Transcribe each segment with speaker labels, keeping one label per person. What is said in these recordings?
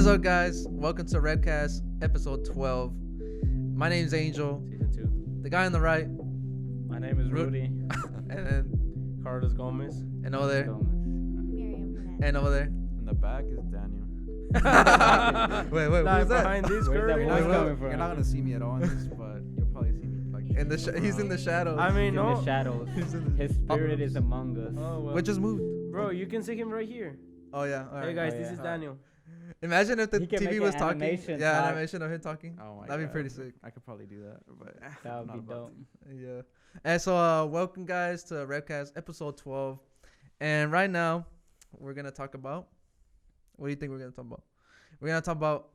Speaker 1: is up, guys? Welcome to Revscast, episode 12. My name's Angel.
Speaker 2: Season 2.
Speaker 1: The guy on the right,
Speaker 2: My name is Rudy.
Speaker 1: and then
Speaker 2: Carlos Gomez.
Speaker 1: and over there,
Speaker 3: Miriam Hernandez.
Speaker 1: and over there.
Speaker 4: In the back is Daniel.
Speaker 1: Wait,
Speaker 2: Live
Speaker 1: who's that?
Speaker 2: behind this
Speaker 4: Where's that
Speaker 2: curtain.
Speaker 4: voice
Speaker 2: Coming
Speaker 4: You're not gonna see me at all in this, but you'll probably see me like.
Speaker 1: In the he's in the shadows.
Speaker 2: I mean,
Speaker 5: In
Speaker 2: no.
Speaker 5: the shadows.
Speaker 1: He's in the-
Speaker 5: His spirit is among us.
Speaker 2: Oh, well.
Speaker 1: What just moved?
Speaker 2: Bro, you can see him right here.
Speaker 1: Oh yeah. All right.
Speaker 2: Hey guys,
Speaker 5: Oh,
Speaker 2: this
Speaker 5: yeah.
Speaker 2: is Daniel.
Speaker 1: Imagine if the
Speaker 5: He can
Speaker 1: TV
Speaker 5: make
Speaker 1: was
Speaker 5: an
Speaker 1: talking.
Speaker 5: animation
Speaker 1: Yeah,
Speaker 5: talk.
Speaker 1: animation of him talking.
Speaker 4: Oh my
Speaker 1: That'd be
Speaker 4: God.
Speaker 1: pretty sick.
Speaker 4: I could probably do that, but
Speaker 5: That would
Speaker 4: not
Speaker 5: be
Speaker 4: about
Speaker 5: dope.
Speaker 1: Yeah. And so, welcome guys to Revcast episode 12. And right now, we're gonna talk about. What do you think we're gonna talk about? We're gonna talk about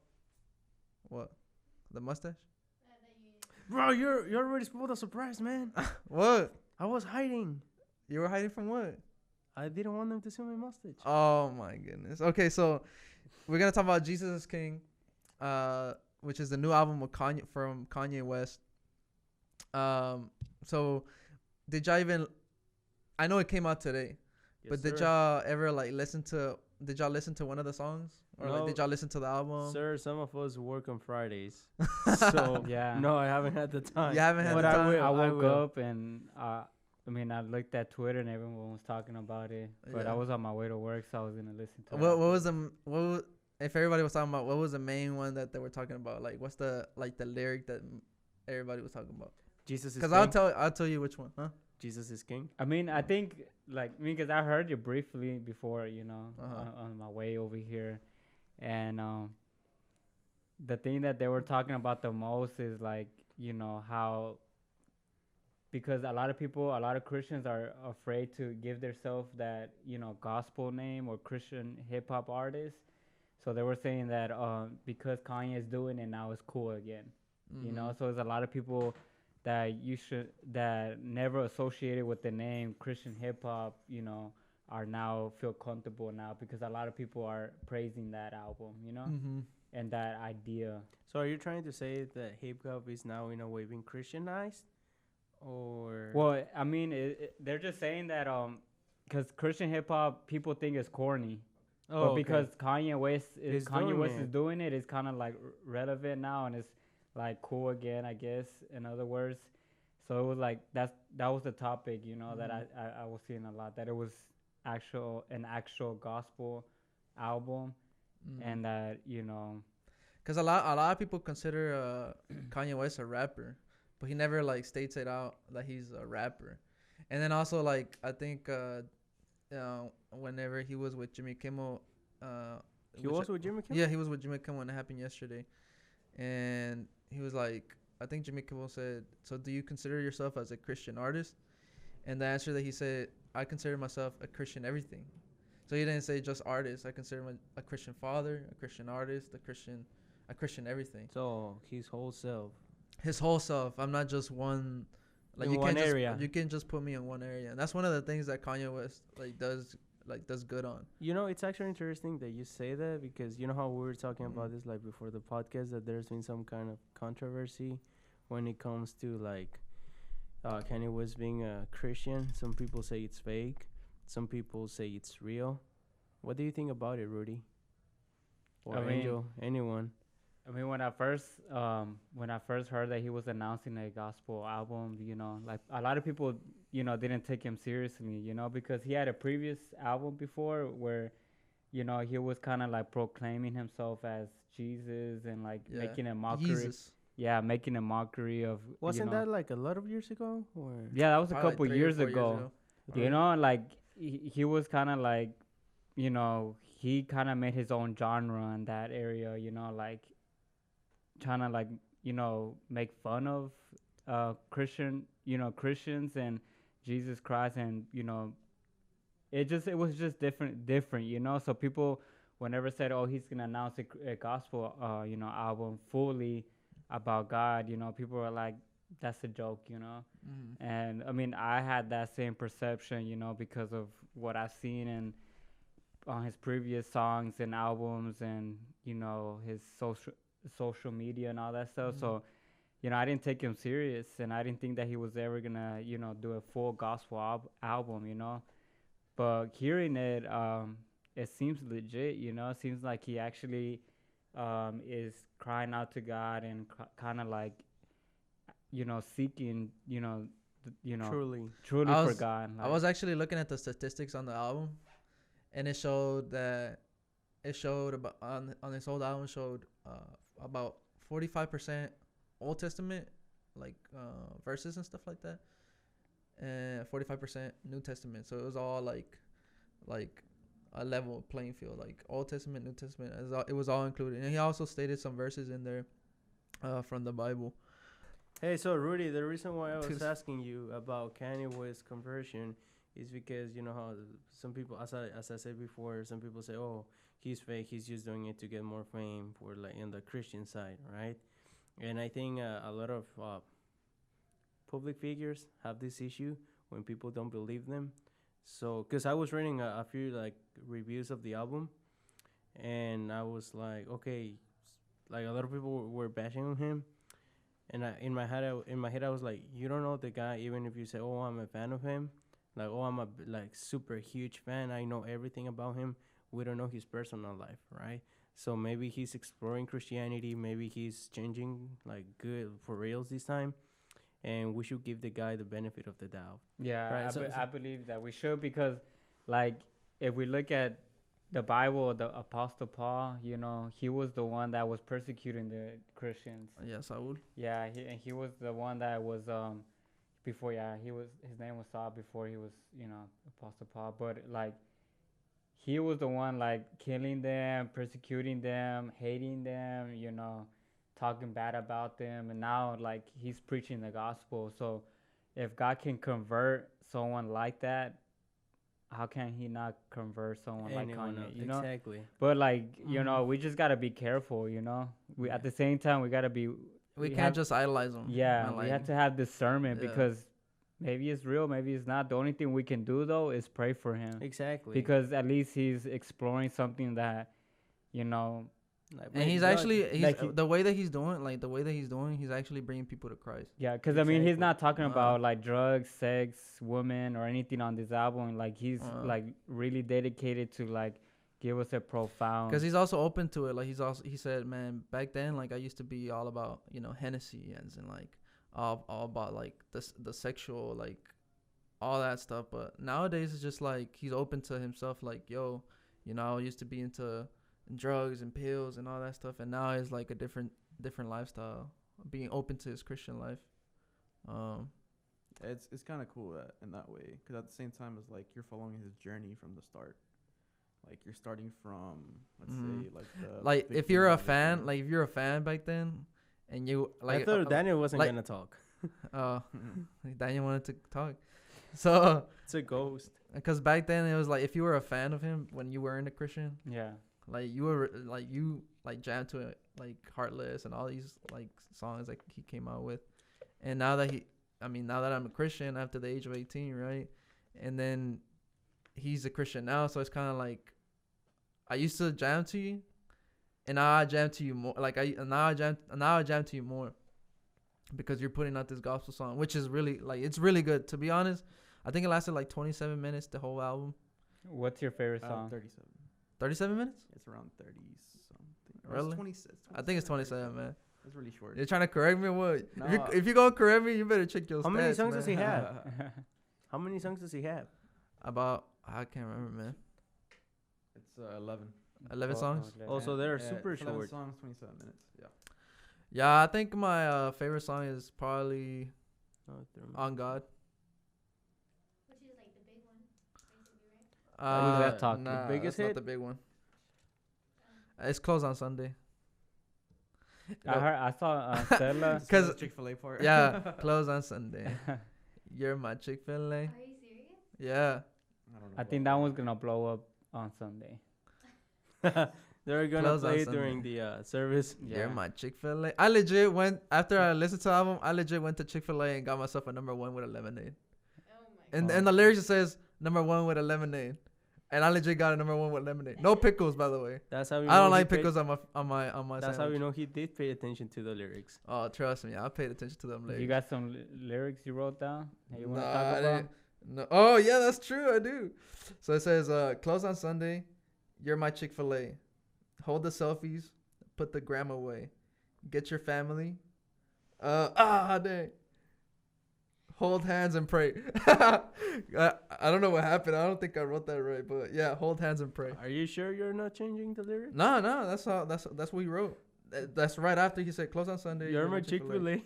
Speaker 1: what? The mustache?
Speaker 2: Bro, you already spoiled the surprise, man.
Speaker 1: What?
Speaker 2: I was hiding.
Speaker 1: You were hiding from what?
Speaker 2: I didn't want them to see my mustache.
Speaker 1: Oh my goodness. Okay, so we're gonna talk about Jesus is King, which is the new album of Kanye West. So did y'all even? I know it came out today,
Speaker 2: Yes,
Speaker 1: but did
Speaker 2: sir.
Speaker 1: y'all ever like listen to? Did y'all listen to one of the songs, or like
Speaker 2: No.
Speaker 1: did y'all listen to the album?
Speaker 2: Sir, some of us work on Fridays. So,
Speaker 5: Yeah.
Speaker 2: no, I haven't had the time.
Speaker 1: You haven't had
Speaker 2: But
Speaker 1: the time?
Speaker 2: I will.
Speaker 5: I
Speaker 2: I
Speaker 5: woke
Speaker 2: will.
Speaker 5: up and I looked at Twitter and everyone was talking about it. But
Speaker 1: Yeah.
Speaker 5: I was on my way to work, so I was gonna listen to it.
Speaker 1: What was if everybody was talking about what was the main one that they were talking about? Like what's the lyric that everybody was talking about?
Speaker 2: Jesus is
Speaker 1: Because
Speaker 2: king.
Speaker 1: I'll tell you which one, huh?
Speaker 2: Jesus is king.
Speaker 5: I mean, I think because I heard you briefly before,
Speaker 1: Uh-huh.
Speaker 5: on my way over here, and the thing that they were talking about the most is how because a lot of Christians are afraid to give themselves that gospel name or Christian hip hop artist, so they were saying that because Kanye is doing it now, it's cool again,
Speaker 1: Mhm.
Speaker 5: so there's a lot of people that never associated with the name Christian hip hop, are now feel comfortable now because a lot of people are praising that album,
Speaker 1: Mhm.
Speaker 5: and that idea.
Speaker 2: So are you trying to say that hip hop is now in a way being Christianized, or?
Speaker 5: Well, I mean, they're just saying that because Christian hip hop people think it's corny, but because Kanye West
Speaker 2: He's doing
Speaker 5: is
Speaker 2: it.
Speaker 5: doing it, it's kind of like relevant now, and it's like cool again, I guess. In other words, so it was like that was the topic, that I was seeing a lot, that it was an actual gospel album, and that
Speaker 1: Because a lot of people consider Kanye West a rapper, but he never like states it out that he's a rapper. And then also like I think whenever he was with Jimmy Kimmel,
Speaker 2: He was with Jimmy Kimmel?
Speaker 1: yeah, he was with Jimmy Kimmel when it happened yesterday, and he was like, I think Jimmy Kimmel said, "So do you consider yourself as a Christian artist?" And the answer that he said, "I consider myself a Christian everything." So he didn't say just artist. I consider him a Christian father, a Christian artist, a Christian everything.
Speaker 2: So his whole self.
Speaker 1: His whole self. I'm not just one. Like
Speaker 2: In
Speaker 1: you
Speaker 2: one
Speaker 1: can't
Speaker 2: area.
Speaker 1: just you can't just put me in one area, and that's one of the things that Kanye West does good on.
Speaker 2: It's actually interesting that you say that, because you know how we were talking about this like before the podcast, that there's been some kind of controversy when it comes to like Kanye West being a Christian. Some people say it's fake. Some people say it's real. What do you think about it, Rudy? Or
Speaker 5: I mean-
Speaker 2: Angel? Anyone?
Speaker 5: I mean, when I first heard that he was announcing a gospel album, like a lot of people, didn't take him seriously, because he had a previous album before where, he was kind of like proclaiming himself as Jesus and like
Speaker 1: Yeah.
Speaker 5: making a mockery.
Speaker 1: Jesus.
Speaker 5: Yeah, making a mockery of.
Speaker 2: Wasn't that like a lot of years ago? Or
Speaker 5: Yeah, that was a
Speaker 1: Probably
Speaker 5: couple
Speaker 1: 3 or
Speaker 5: years
Speaker 1: 4
Speaker 5: ago. Like he was kind of like, he kind of made his own genre in that area, like trying to like, make fun of Christians and Jesus Christ, and it was just different. So people whenever said, oh, he's gonna announce a gospel album fully about God, people were like, that's a joke,
Speaker 1: Mhm.
Speaker 5: And I mean, I had that same perception, because of what I've seen on his previous songs and albums, and his social media and all that stuff.
Speaker 1: Mhm.
Speaker 5: So, I didn't take him serious, and I didn't think that he was ever gonna, do a full gospel album. But hearing it, it seems legit. It seems like he actually is crying out to God and kind of like, seeking,
Speaker 2: Truly.
Speaker 5: truly
Speaker 1: I
Speaker 5: for
Speaker 1: was-
Speaker 5: God.
Speaker 1: I was actually looking at the statistics on the album, and it showed about on this old album showed about 45% Old Testament, like verses and stuff like that, and 45% New Testament. So it was all like a level playing field, like Old Testament, New Testament. It was all included, and he also stated some verses in there from the Bible.
Speaker 2: Hey, so Rudy, the reason why I was
Speaker 1: Tus-
Speaker 2: asking you about Kanye West's conversion is because you know how some people, as I said before, some people say, "Oh, he's fake. He's just doing it to get more fame for like in the Christian side, right?" And I think a lot of public figures have this issue when people don't believe them. So, because I was reading a few like reviews of the album, and I was like, okay, like a lot of people were bashing on him. And in my head, I was like, you don't know the guy, even if you say, "Oh, I'm a fan of him," like, "Oh, I'm a like super huge fan. I know everything about him." We don't know his personal life, right? So maybe he's exploring Christianity. Maybe he's changing like good for reals this time, and we should give the guy the benefit of the doubt.
Speaker 5: Yeah,
Speaker 2: Right,
Speaker 5: I believe that we should, because, like, if we look at the Bible, the Apostle Paul, he was the one that was persecuting the Christians.
Speaker 1: Yes, I would.
Speaker 5: Yeah, he was the one that was before. Yeah, his name was Saul before he was Apostle Paul. But like, he was the one like killing them, persecuting them, hating them. Talking bad about them, and now like he's preaching the gospel. So if God can convert someone like that, how can he not convert someone like
Speaker 2: Anyone else,
Speaker 5: Kanye?
Speaker 2: exactly.
Speaker 5: But like, we just gotta be careful. We at the same time we gotta be.
Speaker 1: We can't
Speaker 5: have-
Speaker 1: just idolize him.
Speaker 5: Yeah,
Speaker 1: and,
Speaker 5: we
Speaker 1: like,
Speaker 5: have to have discernment,
Speaker 1: Yeah.
Speaker 5: because maybe it's real, maybe it's not. The only thing we can do though is pray for him,
Speaker 2: Exactly.
Speaker 5: because at least he's exploring something that,
Speaker 2: Like,
Speaker 1: And he's
Speaker 2: God-
Speaker 1: actually
Speaker 5: like he-
Speaker 1: the way that he's doing, he's actually bringing people to Christ.
Speaker 5: yeah, because I mean he's
Speaker 2: Exactly.
Speaker 5: not talking
Speaker 1: Uh,
Speaker 5: about like drugs, sex, women, or anything on this album. Like he's like really dedicated to like give us a profound.
Speaker 1: Because he's also open to it. Like he said, man, back then, like I used to be all about Hennessy and like all about like the sexual, like all that stuff. But nowadays it's just like he's open to himself. Like, yo, I used to be into drugs and pills and all that stuff, and now it's like a different lifestyle, being open to his Christian life.
Speaker 4: It's kind of cool in that way, because at the same time it's like you're following his journey from the start. Like you're starting from, let's say, like the
Speaker 1: Like if
Speaker 4: beginning
Speaker 1: you're a
Speaker 4: of the
Speaker 1: fan,
Speaker 4: thing.
Speaker 1: like if you're a fan back then, and you like
Speaker 2: I thought Daniel wasn't
Speaker 1: like-
Speaker 2: gonna talk.
Speaker 1: Daniel wanted to talk, so
Speaker 2: It's a ghost.
Speaker 1: because back then it was like if you were a fan of him when you weren't a Christian,
Speaker 5: yeah.
Speaker 1: like you were like you like jammed to it, like Heartless and all these like songs like he came out with, and now that I'm a Christian after the age of 18, right, and then he's a Christian now, so it's kind of like I used to jam to you, and now I jam to you more. Like now I jam to you more, because you're putting out this gospel song, which is really like it's really good. To be honest, I think it lasted like 27 minutes, the whole album.
Speaker 5: What's your favorite song?
Speaker 4: 37.
Speaker 1: 37 minutes?
Speaker 4: It's around 30 something.
Speaker 1: Really?
Speaker 4: It's 26.
Speaker 1: I think it's 27, man.
Speaker 4: It's really short.
Speaker 1: You're trying to correct me or what?
Speaker 4: No.
Speaker 1: If you gonna correct me, you better check your stats.
Speaker 2: How many songs does he
Speaker 1: man.
Speaker 2: have? How many songs does he have?
Speaker 1: About I can't remember, man.
Speaker 4: It's 11.
Speaker 1: 11 songs.
Speaker 2: Also, they're
Speaker 4: Yeah,
Speaker 2: super
Speaker 4: it's 11
Speaker 2: short.
Speaker 4: songs, 27 minutes. Yeah.
Speaker 1: Yeah, I think my favorite song is probably
Speaker 2: Oh, they're-
Speaker 1: On God.
Speaker 3: Which is like the big one, basically, right?
Speaker 5: Who's that talking?
Speaker 1: Nah,
Speaker 2: The biggest
Speaker 1: that's
Speaker 2: hit?
Speaker 1: not the big one. It's closed on Sunday.
Speaker 5: I saw Stella.
Speaker 1: 'Cause-
Speaker 4: Chick-fil-A part.
Speaker 1: Yeah, closed on Sunday. You're my Chick-fil-A.
Speaker 3: Are you serious?
Speaker 1: Yeah.
Speaker 4: I don't know.
Speaker 5: I think that one's gonna blow up on Sunday.
Speaker 2: They're gonna
Speaker 1: Close on
Speaker 2: play it
Speaker 1: Sunday.
Speaker 2: during the service.
Speaker 5: Yeah.
Speaker 1: You're my Chick-fil-A. I legit went after I listened to the album. I legit went to Chick-fil-A and got myself a #1 with a lemonade.
Speaker 3: Oh my
Speaker 1: And
Speaker 5: Oh.
Speaker 1: and the lyrics it says #1 with a lemonade, and I legit got a #1 with lemonade. No pickles, by the way.
Speaker 2: That's how we.
Speaker 1: I don't
Speaker 2: know he
Speaker 1: like
Speaker 2: paid-
Speaker 1: pickles on my.
Speaker 2: That's how
Speaker 1: sandwich.
Speaker 2: we know he did pay attention to the lyrics.
Speaker 1: Oh, trust me, I paid attention to them lyrics.
Speaker 5: You got some lyrics you wrote down that you want to
Speaker 1: Nah,
Speaker 5: talk
Speaker 1: I
Speaker 5: about?
Speaker 1: didn't. No. Oh yeah, that's true. I do. So it says, "Close on Sunday. You're my Chick-fil-A. Hold the selfies. put the gram away. Get your family. Dang. Hold hands and pray. I don't know what happened. I don't think I wrote that right, but yeah, hold hands and pray.
Speaker 2: Are you sure you're not changing the lyrics?
Speaker 1: No, that's what he wrote. That's right after he said close on Sunday.
Speaker 2: You're my Chick-fil-A.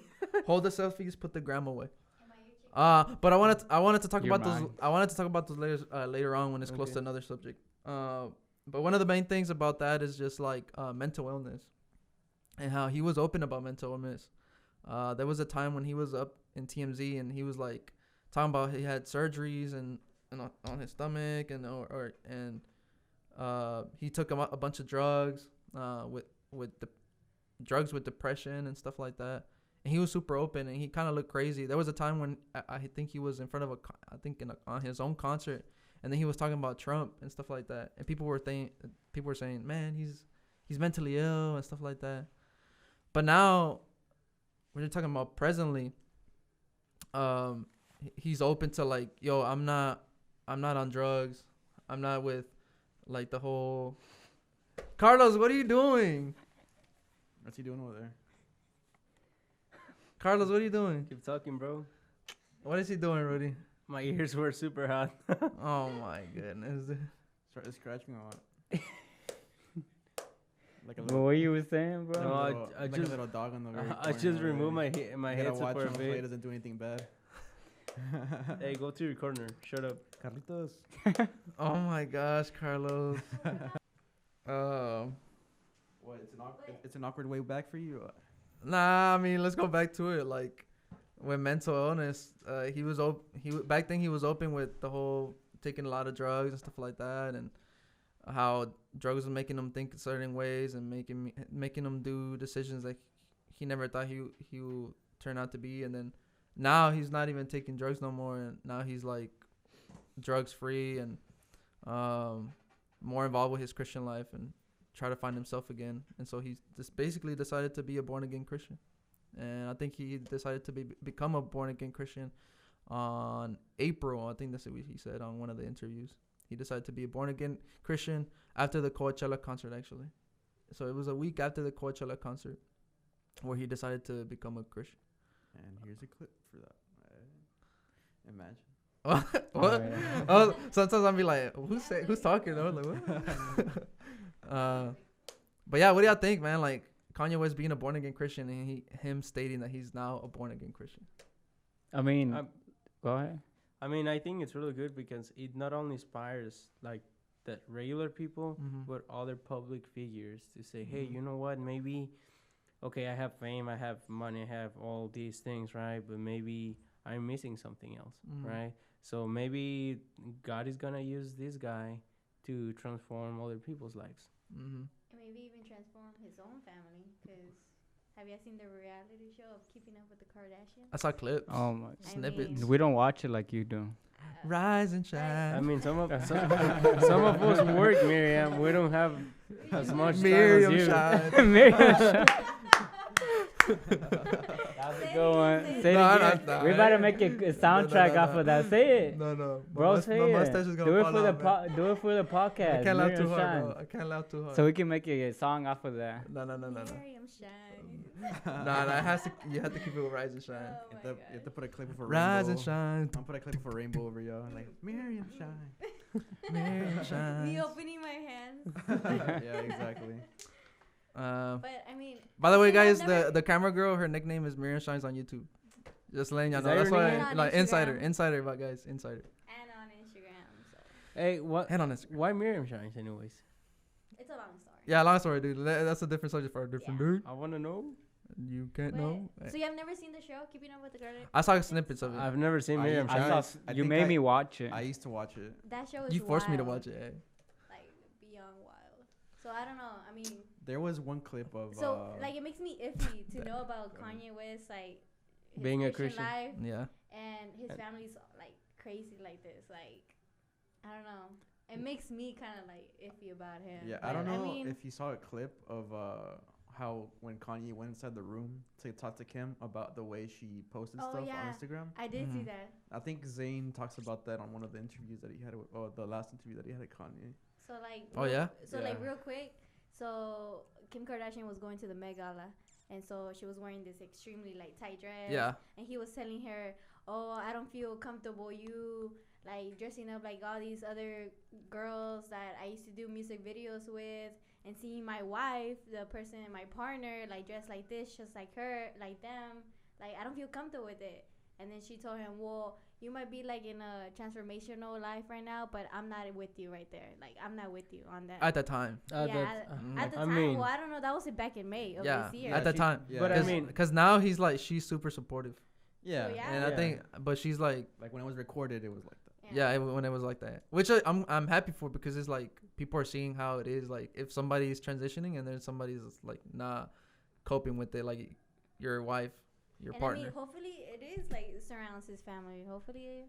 Speaker 1: Hold the selfies, put the gram away.
Speaker 3: Am I your chick?
Speaker 1: But I wanted to talk
Speaker 5: You're
Speaker 1: about those.
Speaker 5: mine.
Speaker 1: I wanted to talk about those later on when it's close
Speaker 2: Okay.
Speaker 1: to another subject. But one of the main things about that is just like mental illness, and how he was open about mental illness. There was a time when he was up in TMZ and he was like talking about he had surgeries and on his stomach and he took a bunch of drugs with the drugs with depression and stuff like that. And he was super open and he kind of looked crazy. There was a time when I think he was in front of on his own concert, and then he was talking about Trump and stuff like that. And people were saying, man, he's mentally ill and stuff like that. But now when you're talking about presently, he's open to like, yo, I'm not on drugs. I'm not with like the whole. Carlos, what are you doing?
Speaker 4: What's he doing over there?
Speaker 1: Carlos, what are you doing?
Speaker 2: Keep talking, bro.
Speaker 1: What is he doing, Rudy?
Speaker 2: My ears were super hot.
Speaker 1: Oh my goodness.
Speaker 4: Started scratching on it. Like a
Speaker 5: What
Speaker 4: little,
Speaker 5: were you saying, bro?
Speaker 2: No,
Speaker 4: like a little dog on the very
Speaker 2: I
Speaker 4: corner
Speaker 2: just
Speaker 4: over
Speaker 2: removed
Speaker 4: there.
Speaker 2: my
Speaker 4: You gotta
Speaker 2: headset
Speaker 4: watch
Speaker 2: for a
Speaker 4: him so he
Speaker 2: bit.
Speaker 4: doesn't do anything bad.
Speaker 2: Hey, go to your corner. Shut up.
Speaker 4: Carlitos.
Speaker 1: Oh my gosh, Carlos.
Speaker 4: What? It's an awkward way back for you.
Speaker 1: Nah, I mean, let's go back to it. Like, with mental illness, back then he was open with the whole taking a lot of drugs and stuff like that, and how drugs was making him think certain ways and making him do decisions that he never thought he would turn out to be. And then now he's not even taking drugs no more, and now he's like drugs free and more involved with his Christian life and try to find himself again. And so he just basically decided to be a born again Christian. And I think he decided to become a born again Christian on April. I think that's what he said on one of the interviews. He decided to be a born again Christian after the Coachella concert, actually. So it was a week after the Coachella concert where he decided to become a Christian.
Speaker 4: And here's a clip for that. Imagine.
Speaker 1: What?
Speaker 5: Oh, yeah.
Speaker 1: Oh, sometimes I'll be like, who's talking? I was like, what? But yeah, what do y'all think, man? Like Kanye West being a born again Christian and him stating that he's now a born again Christian.
Speaker 5: I mean, go ahead.
Speaker 2: I mean, I think it's really good because it not only inspires like the regular people, but other public figures to say, hey, you know what? Maybe, okay, I have fame, I have money, I have all these things, right? But maybe I'm missing something else, right? So maybe God is gonna use this guy to transform other people's lives.
Speaker 1: Mm-hmm.
Speaker 3: And maybe even transform his own family. Because have you seen the reality show of Keeping Up with the Kardashians?
Speaker 1: I saw clips.
Speaker 5: Oh my.
Speaker 1: Snippets.
Speaker 5: We don't watch it like you do.
Speaker 1: Rise and shine.
Speaker 2: I mean, some of us work, Miriam. We don't have as much
Speaker 1: Miriam
Speaker 2: time as you.
Speaker 1: shine.
Speaker 5: Miriam Shine. That's a good one. Say it
Speaker 1: No,
Speaker 5: again.
Speaker 1: no,
Speaker 5: We better make a soundtrack off of that. Say it.
Speaker 1: No.
Speaker 5: Bro, say
Speaker 1: my
Speaker 5: it.
Speaker 1: mustache is gonna
Speaker 5: Do it
Speaker 1: fall
Speaker 5: for the
Speaker 1: out, man.
Speaker 5: do it for the podcast.
Speaker 1: I can't laugh
Speaker 5: Miriam
Speaker 1: too hard,
Speaker 5: Shine.
Speaker 1: bro. I can't laugh too hard.
Speaker 5: So we can make a song off of that.
Speaker 1: No.
Speaker 3: Miriam shine.
Speaker 1: You have to keep it with Rise and Shine.
Speaker 3: Oh
Speaker 4: You
Speaker 3: my
Speaker 4: have to put a clip of a
Speaker 1: Rise
Speaker 4: rainbow.
Speaker 1: and shine.
Speaker 4: I'm put a clip of a rainbow over y'all. Like Miriam shine.
Speaker 1: Miriam shine.
Speaker 3: Me opening my hands.
Speaker 4: Yeah, exactly.
Speaker 3: But I mean.
Speaker 1: By the way,
Speaker 3: I've
Speaker 1: guys,
Speaker 3: never-
Speaker 1: the camera girl, her nickname is Miriam Shines on YouTube. Just letting y'all
Speaker 2: Is
Speaker 1: know.
Speaker 2: that
Speaker 1: That's
Speaker 2: your
Speaker 1: why,
Speaker 2: name?
Speaker 3: On
Speaker 1: like,
Speaker 3: Instagram.
Speaker 1: insider, but guys, insider.
Speaker 3: And on Instagram. So
Speaker 2: Hey, what?
Speaker 1: And on Instagram.
Speaker 2: Why Miriam shines, anyways?
Speaker 3: it's a long story.
Speaker 1: Yeah, long story, dude. That's a different subject for a different
Speaker 3: Yeah.
Speaker 1: dude.
Speaker 2: I want to know.
Speaker 1: You can't
Speaker 3: But-
Speaker 1: know.
Speaker 3: So you have never seen the show Keeping Up with the Kardashians?
Speaker 1: I saw snippets of it.
Speaker 2: I've never seen
Speaker 4: I-
Speaker 2: Miriam
Speaker 4: I
Speaker 2: shine.
Speaker 4: saw-
Speaker 5: saw.
Speaker 4: I
Speaker 5: You
Speaker 4: think
Speaker 5: made
Speaker 4: I-
Speaker 5: me watch it.
Speaker 4: I used to watch it.
Speaker 3: That show is
Speaker 1: You forced me to
Speaker 3: wild.
Speaker 1: watch it. Eh?
Speaker 3: Like beyond wild. So I don't know. I mean,
Speaker 4: There was one clip of.
Speaker 3: so like it makes me iffy to know about Kanye West, like his
Speaker 2: Being a Christian.
Speaker 3: life
Speaker 1: Yeah.
Speaker 3: and his family's like crazy like this. Like I don't know. It makes me kind of like iffy about him.
Speaker 4: Yeah,
Speaker 3: But,
Speaker 4: I don't know
Speaker 3: mean,
Speaker 4: if you saw a clip of how when Kanye went inside the room to talk to Kim about the way she posted
Speaker 3: Oh,
Speaker 4: stuff
Speaker 3: yeah.
Speaker 4: on Instagram.
Speaker 3: I did see
Speaker 1: Mhm.
Speaker 3: that.
Speaker 4: I think Zayn talks about that on one of the interviews that he had, or the last interview that he had at Kanye.
Speaker 3: So like.
Speaker 1: Oh,
Speaker 3: real-
Speaker 1: yeah?
Speaker 3: So
Speaker 4: Yeah.
Speaker 3: like real quick. So Kim Kardashian was going to the Met Gala, and so she was wearing this extremely like tight dress.
Speaker 1: Yeah.
Speaker 3: And he was telling her, "Oh, I don't feel comfortable. You like dressing up like all these other girls that I used to do music videos with, and seeing my wife, the person, my partner, like dressed like this, just like her, like them. Like I don't feel comfortable with it." And then she told him, "Well, you might be like in a transformational life right now, but I'm not with you right there. Like I'm not with you on that."
Speaker 1: At that time.
Speaker 3: At the
Speaker 2: I
Speaker 3: time,
Speaker 2: mean-
Speaker 3: well, I don't know. That was back in May of
Speaker 1: Yeah.
Speaker 3: this year.
Speaker 1: At that time.
Speaker 4: Yeah.
Speaker 2: But I mean,
Speaker 1: Because now he's like, she's super supportive.
Speaker 4: Yeah.
Speaker 3: So, yeah.
Speaker 1: And I think, but she's like,
Speaker 4: Like when it was recorded, it was like that.
Speaker 1: yeah, when it was like that, which I'm happy for, because it's like people are seeing how it is. Like if somebody's transitioning and then somebody's like not coping with it, like your wife, your
Speaker 3: And
Speaker 1: partner.
Speaker 3: I mean, hopefully it is like surrounds his family. Hopefully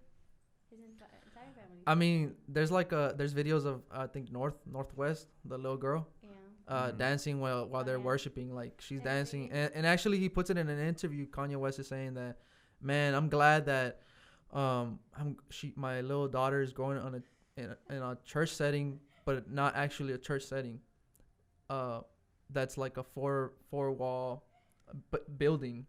Speaker 3: his entire family.
Speaker 1: I mean, there's videos of I think Northwest, the little girl,
Speaker 3: Yeah.
Speaker 4: Mhm.
Speaker 1: dancing while they're
Speaker 3: yeah.
Speaker 1: worshiping. Like she's dancing,
Speaker 3: Dancing.
Speaker 1: and actually he puts it in an interview. Kanye West is saying that, man, I'm glad that my little daughter is going on in a church setting, but not actually a church setting. That's like a four wall building,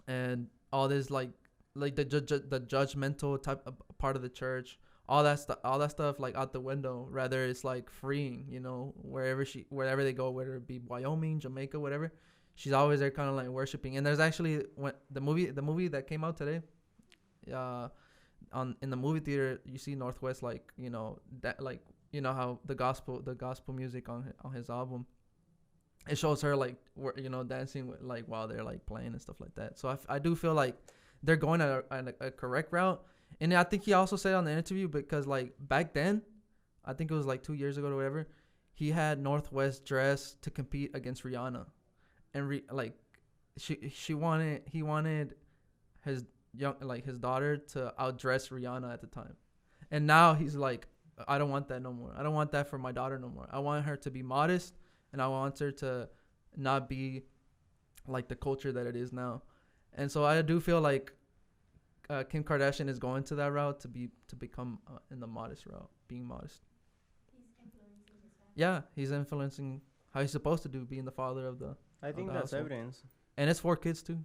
Speaker 1: and all this like the judgmental type of part of the church, all that stuff like out the window. Rather, it's like freeing, wherever they go, whether it be Wyoming, Jamaica, whatever. She's always there, kind of like worshiping. And there's actually the movie that came out today. In the movie theater, you see Northwest how the gospel music on his album. It shows her like dancing with, like while they're like playing and stuff like that. So I do feel like they're going a correct route. And I think he also said on the interview, because like back then, I think it was like 2 years ago or whatever, he had Northwest dress to compete against Rihanna, and he wanted his his daughter to outdress Rihanna at the time. And now he's like, I don't want that no more. I don't want that for my daughter no more. I want her to be modest, and I want her to not be like the culture that it is now. And so I do feel like Kim Kardashian is going to that route to become in the modest route, being modest.
Speaker 3: He's influencing his family.
Speaker 1: Yeah, he's influencing how he's supposed to do, being the father of the.
Speaker 2: I think
Speaker 1: the
Speaker 2: that's
Speaker 1: household.
Speaker 2: evidence.
Speaker 1: And it's 4 kids too.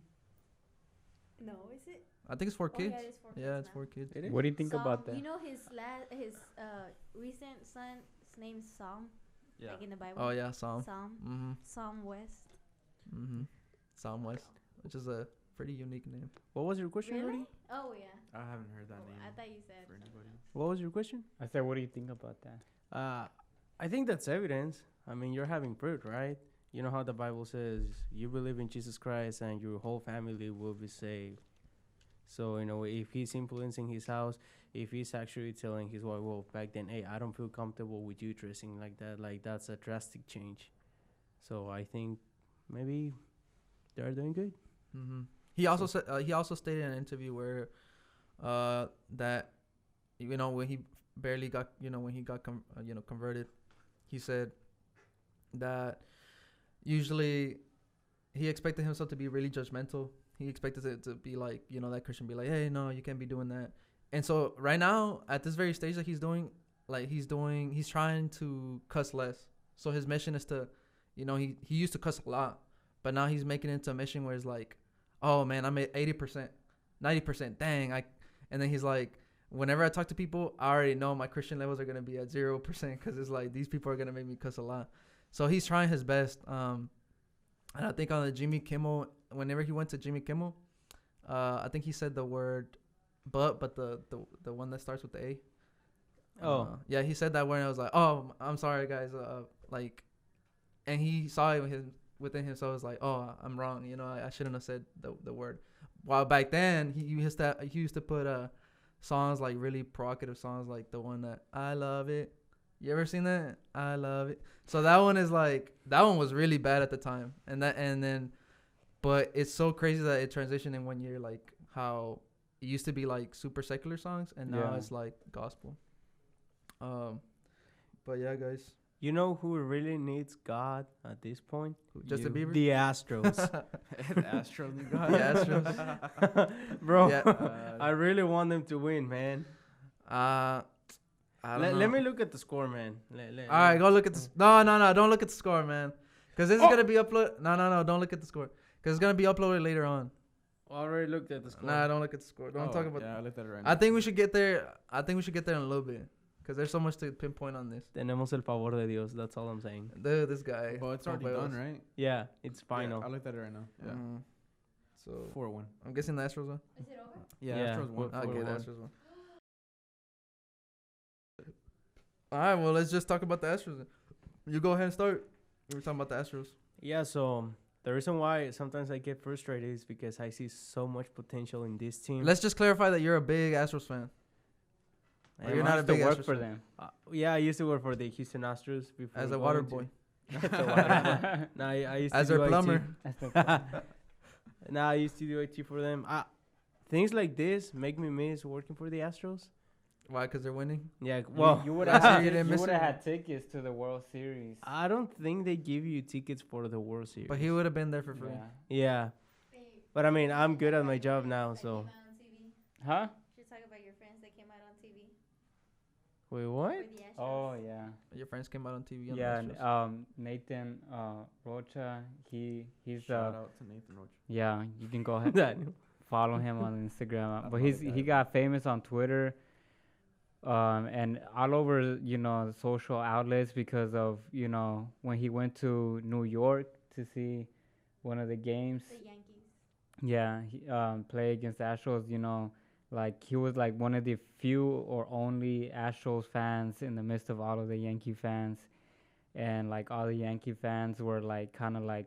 Speaker 3: No, is it?
Speaker 1: I think it's 4
Speaker 3: Oh,
Speaker 1: kids.
Speaker 3: yeah, it is 4 kids
Speaker 1: Yeah, it's
Speaker 3: now.
Speaker 1: 4 kids.
Speaker 2: It is.
Speaker 5: What do you think about that?
Speaker 3: You know his recent son's name's Psalm,
Speaker 4: Yeah.
Speaker 3: like in the Bible.
Speaker 1: Oh yeah, Psalm.
Speaker 3: Psalm. Psalm West.
Speaker 1: Psalm West, which is a pretty unique name.
Speaker 2: What was your question,
Speaker 3: Really?
Speaker 2: Rudy?
Speaker 3: Oh yeah.
Speaker 4: I haven't heard that
Speaker 3: Oh,
Speaker 4: name
Speaker 3: I thought you said.
Speaker 4: for anybody.
Speaker 2: What was your question?
Speaker 5: I said, what do you think about that?
Speaker 2: I think that's evidence. I mean, you're having fruit, right? You know how the Bible says you believe in Jesus Christ and your whole family will be saved. So, if he's influencing his house, if he's actually telling his wife, well, back then, hey, I don't feel comfortable with you dressing like that, like that's a drastic change. So I think maybe they're doing good.
Speaker 1: He also said he also stated in an interview where that when he barely got when he got converted, he said that usually he expected himself to be really judgmental. He expected it to be like that Christian be like, hey, no, you can't be doing that. And so right now at this very stage that he's trying to cuss less. So his mission is to he used to cuss a lot, but now he's making it into a mission where it's like, oh man, I'm at 80%, 90%, dang. And then he's like, whenever I talk to people, I already know my Christian levels are going to be at 0% because it's like these people are going to make me cuss a lot. So he's trying his best. And I think on the Jimmy Kimmel, whenever he went to Jimmy Kimmel, I think he said the word but the one that starts with the A.
Speaker 2: Oh.
Speaker 1: Yeah, he said that word, and I was like, oh, I'm sorry, guys. And he saw it within himself. Was like, oh, I'm wrong. I shouldn't have said the word. While back then, he used to put songs, like really provocative songs, like the one that I love it. You ever seen that? I love it. So that one was really bad at the time, but it's so crazy that it transitioned in 1 year, like how it used to be like super secular songs, and now it's like gospel. But yeah, guys.
Speaker 2: You know who really needs God at this point?
Speaker 1: Justin Bieber?
Speaker 2: The Astros.
Speaker 4: The Astros, you got
Speaker 1: The Astros.
Speaker 2: Bro,
Speaker 1: Yeah.
Speaker 2: I really want them to win, man.
Speaker 1: I I don't know.
Speaker 2: Let me look at the score, man.
Speaker 1: All right, go look at this. No, don't look at the score, man. Because this is gonna be uploaded. No, don't look at the score. Because it's gonna be uploaded later on.
Speaker 2: Already looked at the score.
Speaker 1: Nah, don't look at the score. Don't talk about.
Speaker 4: Yeah, I looked at it right now.
Speaker 1: I think we should get there. I think we should get there in a little bit. Because there's so much to pinpoint on this.
Speaker 2: Tenemos el favor de Dios. That's all I'm saying.
Speaker 1: Dude, this guy.
Speaker 4: Well, it's already done, right?
Speaker 2: Yeah, it's final.
Speaker 4: Yeah, I looked at it right now. Yeah.
Speaker 1: So
Speaker 4: 4-1.
Speaker 1: I'm guessing the Astros won.
Speaker 3: Is it over?
Speaker 4: Yeah, Astros won.
Speaker 1: Okay, the
Speaker 2: 4-1.
Speaker 1: Astros won. All right, well, let's just talk about the Astros. You go ahead and start. We were talking about the Astros.
Speaker 2: Yeah, so the reason why sometimes I get frustrated is because I see so much potential in this team.
Speaker 1: Let's just clarify that you're a big Astros fan.
Speaker 2: I
Speaker 1: You're not a
Speaker 5: used to
Speaker 1: big
Speaker 5: work
Speaker 1: Astros
Speaker 5: for
Speaker 1: fan.
Speaker 5: them.
Speaker 2: Yeah, I used to work for the Houston Astros before.
Speaker 1: As a
Speaker 2: going
Speaker 1: water
Speaker 2: to-
Speaker 1: boy.
Speaker 2: As a water boy. Nah, I used
Speaker 1: As
Speaker 2: to
Speaker 1: their
Speaker 2: do IT.
Speaker 1: plumber.
Speaker 2: Nah, I used to do IT for them. Things like this make me miss working for the Astros.
Speaker 1: Why? Because they're winning?
Speaker 2: Yeah,
Speaker 5: Well,
Speaker 2: well,
Speaker 5: you would
Speaker 1: last
Speaker 5: have
Speaker 1: year you didn't miss it.
Speaker 5: had tickets to the World Series.
Speaker 2: I don't think they give you tickets for the World Series.
Speaker 1: But he would have been there for free.
Speaker 5: Yeah.
Speaker 2: Yeah, but I mean, I'm good at my job now, so.
Speaker 5: Huh?
Speaker 3: Should talk about your friends that came out on TV.
Speaker 2: Wait, what?
Speaker 3: For the Astros.
Speaker 5: Oh yeah.
Speaker 1: Your friends came out on TV. On
Speaker 5: Yeah.
Speaker 1: the Astros.
Speaker 5: Nathan Rocha. He's
Speaker 4: Shout out to Nathan Roach.
Speaker 5: yeah. You can go ahead.
Speaker 2: Daniel.
Speaker 5: Follow him on Instagram.
Speaker 4: I
Speaker 5: But
Speaker 4: love
Speaker 5: he
Speaker 4: that.
Speaker 5: got famous on Twitter, and all over social outlets because of when he went to New York to see one of the games.
Speaker 3: The Yankees.
Speaker 5: Yeah, he play against the Astros. Like he was like one of the few or only Astros fans in the midst of all of the Yankee fans, and like all the Yankee fans were like kind of like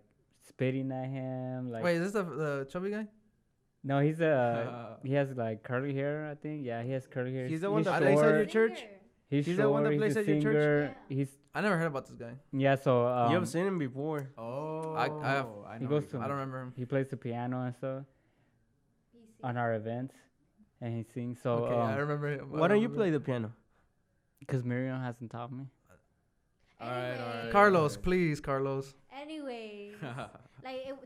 Speaker 5: spitting at him. Like
Speaker 1: Wait, is this the chubby guy?
Speaker 5: no, he has like curly hair, I think. Yeah, he has curly hair.
Speaker 2: He's the one that
Speaker 1: plays at
Speaker 5: short.
Speaker 2: your church?
Speaker 3: Singer.
Speaker 5: He's
Speaker 2: He's
Speaker 5: short.
Speaker 2: the one that
Speaker 5: He's
Speaker 2: plays
Speaker 5: a
Speaker 2: at your church?
Speaker 5: singer.
Speaker 3: Yeah.
Speaker 5: He's
Speaker 1: I never heard about this guy.
Speaker 5: yeah. So
Speaker 2: You have seen him before.
Speaker 4: Oh,
Speaker 1: I have-
Speaker 4: I
Speaker 5: He
Speaker 4: know
Speaker 5: goes
Speaker 4: who
Speaker 5: to-
Speaker 1: I don't remember him.
Speaker 5: he plays the piano and stuff
Speaker 3: He's
Speaker 5: on our events, and he sings. So
Speaker 1: Okay, I remember him.
Speaker 2: Why don't you play the piano?
Speaker 5: because Miriam hasn't taught me.
Speaker 3: Anyway.
Speaker 1: Carlos, please, Carlos.
Speaker 3: Anyways,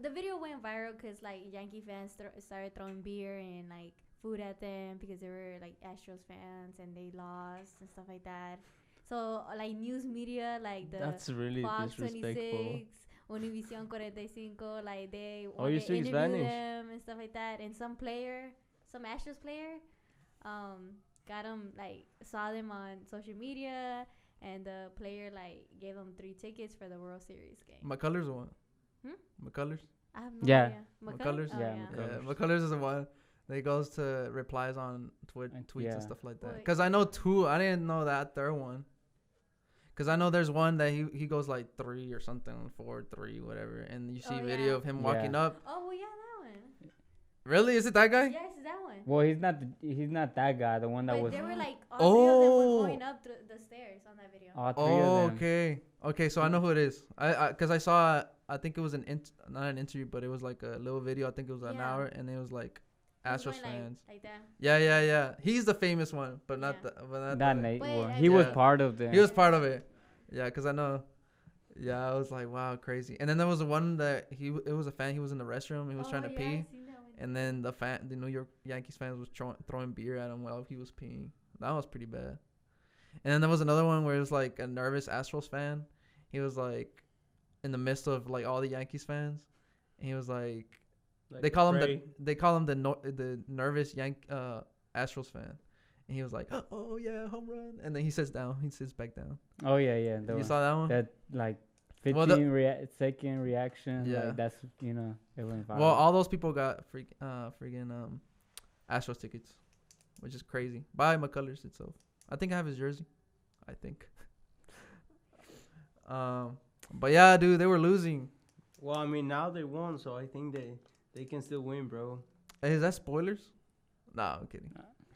Speaker 3: the video went viral because like Yankee fans started throwing beer and like food at them because they were like Astros fans and they lost and stuff like that. So like news media like the
Speaker 2: That's really
Speaker 3: Fox
Speaker 2: disrespectful.
Speaker 3: 26, Univision 45, like they
Speaker 2: Oh,
Speaker 3: wanted
Speaker 2: you
Speaker 3: to
Speaker 2: speak
Speaker 3: interview
Speaker 2: Spanish?
Speaker 3: them and stuff like that. And some Astros player, got them like saw them on social media, and the player like gave them 3 tickets for the World Series game.
Speaker 1: McCullers or what? McCullers?
Speaker 3: I have no
Speaker 5: Yeah.
Speaker 3: idea.
Speaker 1: McCullers?
Speaker 3: Oh,
Speaker 5: Yeah,
Speaker 3: yeah.
Speaker 1: Yeah,
Speaker 5: McCullers.
Speaker 1: McCullers is the one that goes to replies on tweets
Speaker 5: Yeah.
Speaker 1: and stuff like that.
Speaker 3: Wait.
Speaker 1: Because I know 2. I didn't know that third one. Because I know there's one that he goes like 3 or something, 4, 3, whatever. And you see
Speaker 3: Oh,
Speaker 1: video
Speaker 3: yeah.
Speaker 1: of him
Speaker 5: Yeah.
Speaker 1: walking up.
Speaker 3: Oh, well, yeah, that one.
Speaker 1: Really? Is it that guy?
Speaker 3: Yes, that one.
Speaker 5: Well, he's not that guy. The one that
Speaker 3: But
Speaker 5: was
Speaker 3: they were like, all 3 of them
Speaker 1: Oh.
Speaker 3: were going up the stairs on that video.
Speaker 5: all 3
Speaker 1: Oh,
Speaker 5: of them.
Speaker 1: okay. Okay, so I know who it is. Because I saw, I think it was not an interview, but it was like a little video. I think it was an
Speaker 3: Yeah.
Speaker 1: hour, and it was like
Speaker 3: He was
Speaker 1: Astros
Speaker 3: going,
Speaker 1: fans.
Speaker 3: Like that.
Speaker 1: Yeah. He's the famous one, but not
Speaker 3: Yeah.
Speaker 1: the. But not
Speaker 5: That
Speaker 1: the,
Speaker 5: Nate.
Speaker 3: Wait,
Speaker 5: Well,
Speaker 3: I
Speaker 5: he was
Speaker 1: Yeah.
Speaker 5: part of the.
Speaker 1: He was part of it. Yeah, because I know. Yeah, I was like, wow, crazy. And then there was one that it was a fan. He was in the restroom. He was trying to
Speaker 3: yeah, I
Speaker 1: pee.
Speaker 3: seen that one
Speaker 1: And then the New York Yankees fans was throwing beer at him while he was peeing. That was pretty bad. And then there was another one where it was like a nervous Astros fan. He was like in the midst of like all the Yankees fans. And he was like, they call him the nervous Astros fan. And he was like, oh yeah, home run. And then he sits down. He sits back down.
Speaker 5: Oh yeah.
Speaker 1: You saw that one?
Speaker 5: that like 15
Speaker 1: Well,
Speaker 5: second reaction.
Speaker 1: Yeah.
Speaker 5: Like, that's it went viral.
Speaker 1: Well, all those people got freaking Astros tickets, which is crazy. By McCullers itself. I think I have his jersey. I think. But yeah, dude, they were losing.
Speaker 2: Well, I mean, now they won, so I think they can still win, bro.
Speaker 1: Hey, is that spoilers? Nah, I'm kidding.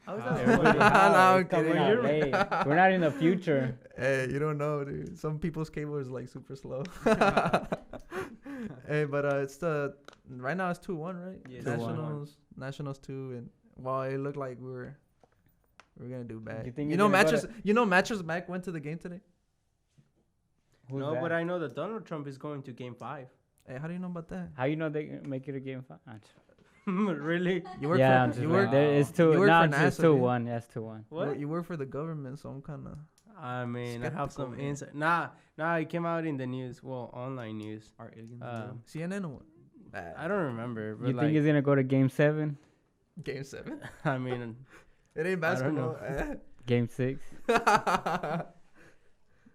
Speaker 2: How is
Speaker 4: How?
Speaker 2: that?
Speaker 5: Yeah,
Speaker 2: funny?
Speaker 1: No, I'm
Speaker 5: it's coming
Speaker 1: kidding.
Speaker 5: out late. We're not in the future.
Speaker 1: Hey, you don't know, dude. Some people's cable is like super slow. Hey, but it's right now it's 2-1, right?
Speaker 2: Yes,
Speaker 5: 2-1.
Speaker 1: Nationals 2, and well, it looked like we were gonna do bad.
Speaker 5: You think
Speaker 1: You
Speaker 5: you're
Speaker 1: know,
Speaker 5: gonna go
Speaker 1: Mattress Mac went to the game today.
Speaker 5: Who's
Speaker 2: No,
Speaker 5: that?
Speaker 2: but I know that Donald Trump is going to Game 5.
Speaker 1: Hey, how do you know about that?
Speaker 5: How you know they make it a game 5?
Speaker 2: Really?
Speaker 1: You work
Speaker 5: Yeah, I'm
Speaker 1: for
Speaker 5: just
Speaker 1: you
Speaker 5: like,
Speaker 1: work.
Speaker 5: there is two.
Speaker 1: you work
Speaker 5: No,
Speaker 1: for
Speaker 5: it's just
Speaker 1: NASA, dude.
Speaker 5: 2-1. Yes, 2-1.
Speaker 2: What?
Speaker 1: You work for the government, so I'm kind of.
Speaker 2: I mean, I have
Speaker 1: Skeptical,
Speaker 2: some
Speaker 1: man.
Speaker 2: insight. Nah, it came out in the news. Well, online news.
Speaker 4: Are aliens
Speaker 2: Uh,
Speaker 4: real?
Speaker 1: CNN or what?
Speaker 2: I don't remember. But
Speaker 5: You
Speaker 2: like,
Speaker 5: think he's gonna go to Game 7,
Speaker 1: Game 7.
Speaker 2: I mean,
Speaker 1: It ain't
Speaker 2: I don't
Speaker 1: basketball.
Speaker 5: Game 6?